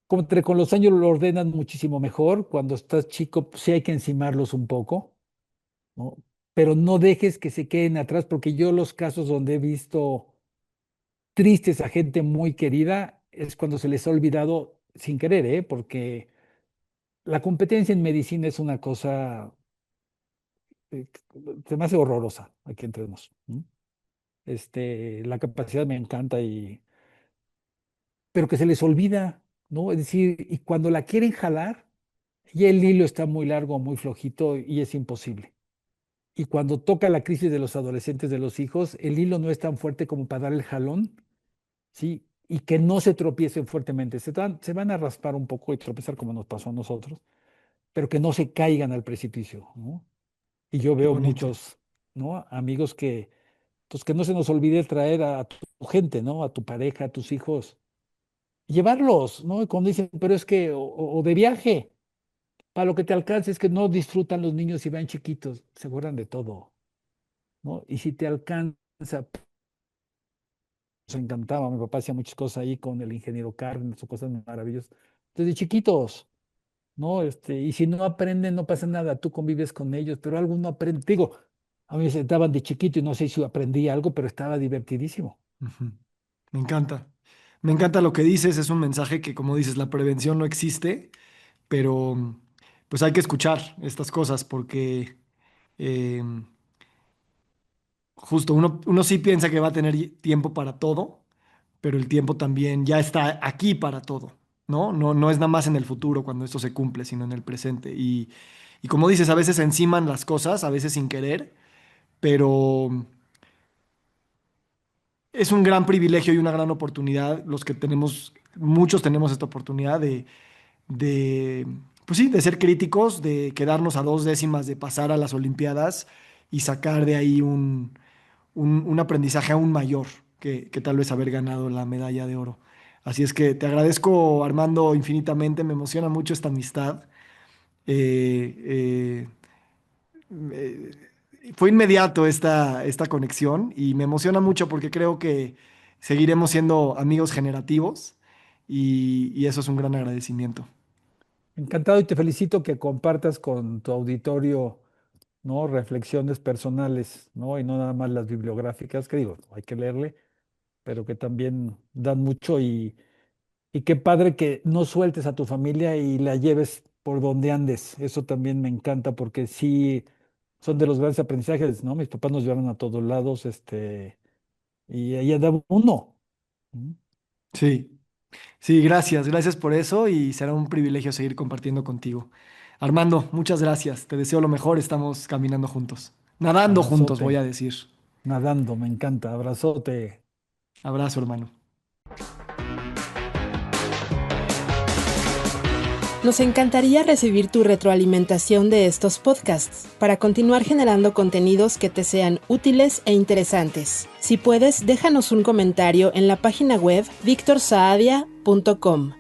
como con los años lo ordenan muchísimo mejor. Cuando estás chico, pues, sí hay que encimarlos un poco, ¿no? Pero no dejes que se queden atrás, porque yo los casos donde he visto tristes a gente muy querida es cuando se les ha olvidado sin querer, ¿eh? Porque la competencia en medicina es una cosa, eh, se me hace horrorosa, aquí entre nos, ¿no? La capacidad me encanta, pero que se les olvida, ¿no? Es decir, y cuando la quieren jalar, ya el hilo está muy largo, muy flojito y es imposible. Y cuando toca la crisis de los adolescentes, de los hijos, el hilo no es tan fuerte como para dar el jalón, ¿sí? Y que no se tropiecen fuertemente. Se van a raspar un poco y tropezar como nos pasó a nosotros, pero que no se caigan al precipicio, ¿no? Y yo Qué veo bonito. muchos, ¿no? Amigos pues que no se nos olvide traer a tu gente, ¿no? A tu pareja, a tus hijos, llevarlos, ¿no? Y cuando dicen, pero es que, o de viaje, para lo que te alcance, es que no disfrutan los niños si van chiquitos, se acuerdan de todo, ¿no? Y si te alcanza, nos encantaba, mi papá hacía muchas cosas ahí con el ingeniero Cárdenas o cosas maravillosas, desde chiquitos, ¿no? Y si no aprenden, no pasa nada, tú convives con ellos, pero algo no aprende. Digo, a mí me sentaban de chiquito y no sé si aprendí algo, pero estaba divertidísimo. Ujú. Me encanta. Me encanta lo que dices. Es un mensaje que, como dices, la prevención no existe, pero pues hay que escuchar estas cosas porque eh, justo uno sí piensa que va a tener tiempo para todo, pero el tiempo también ya está aquí para todo, ¿no? No es nada más en el futuro cuando esto se cumple, sino en el presente. Y como dices, a veces se enciman las cosas, a veces sin querer, pero es un gran privilegio y una gran oportunidad los que tenemos, muchos tenemos esta oportunidad de, pues sí, de ser críticos, de quedarnos a 2 décimas de pasar a las Olimpiadas y sacar de ahí un aprendizaje aún mayor que tal vez haber ganado la medalla de oro. Así es que te agradezco, Armando, infinitamente. Me emociona mucho esta amistad. Eh, eh, Fue inmediato esta conexión y me emociona mucho porque creo que seguiremos siendo amigos generativos y eso es un gran agradecimiento. Encantado y te felicito que compartas con tu auditorio, ¿no? Reflexiones personales, ¿no? Y no nada más las bibliográficas, que digo, hay que leerle, pero que también dan mucho y qué padre que no sueltes a tu familia y la lleves por donde andes. Eso también me encanta porque sí son de los grandes aprendizajes, ¿no? Mis papás nos llevaron a todos lados, y ahí andaba uno. ¿Mm? Sí, sí, gracias por eso y será un privilegio seguir compartiendo contigo. Armando, muchas gracias. Te deseo lo mejor. Estamos caminando juntos. Nadando juntos, voy Abrazote, a decir. nadando, me encanta. Abrazote. Abrazo, hermano. Nos encantaría recibir tu retroalimentación de estos podcasts para continuar generando contenidos que te sean útiles e interesantes. Si puedes, déjanos un comentario en la página web victorsaadia.com.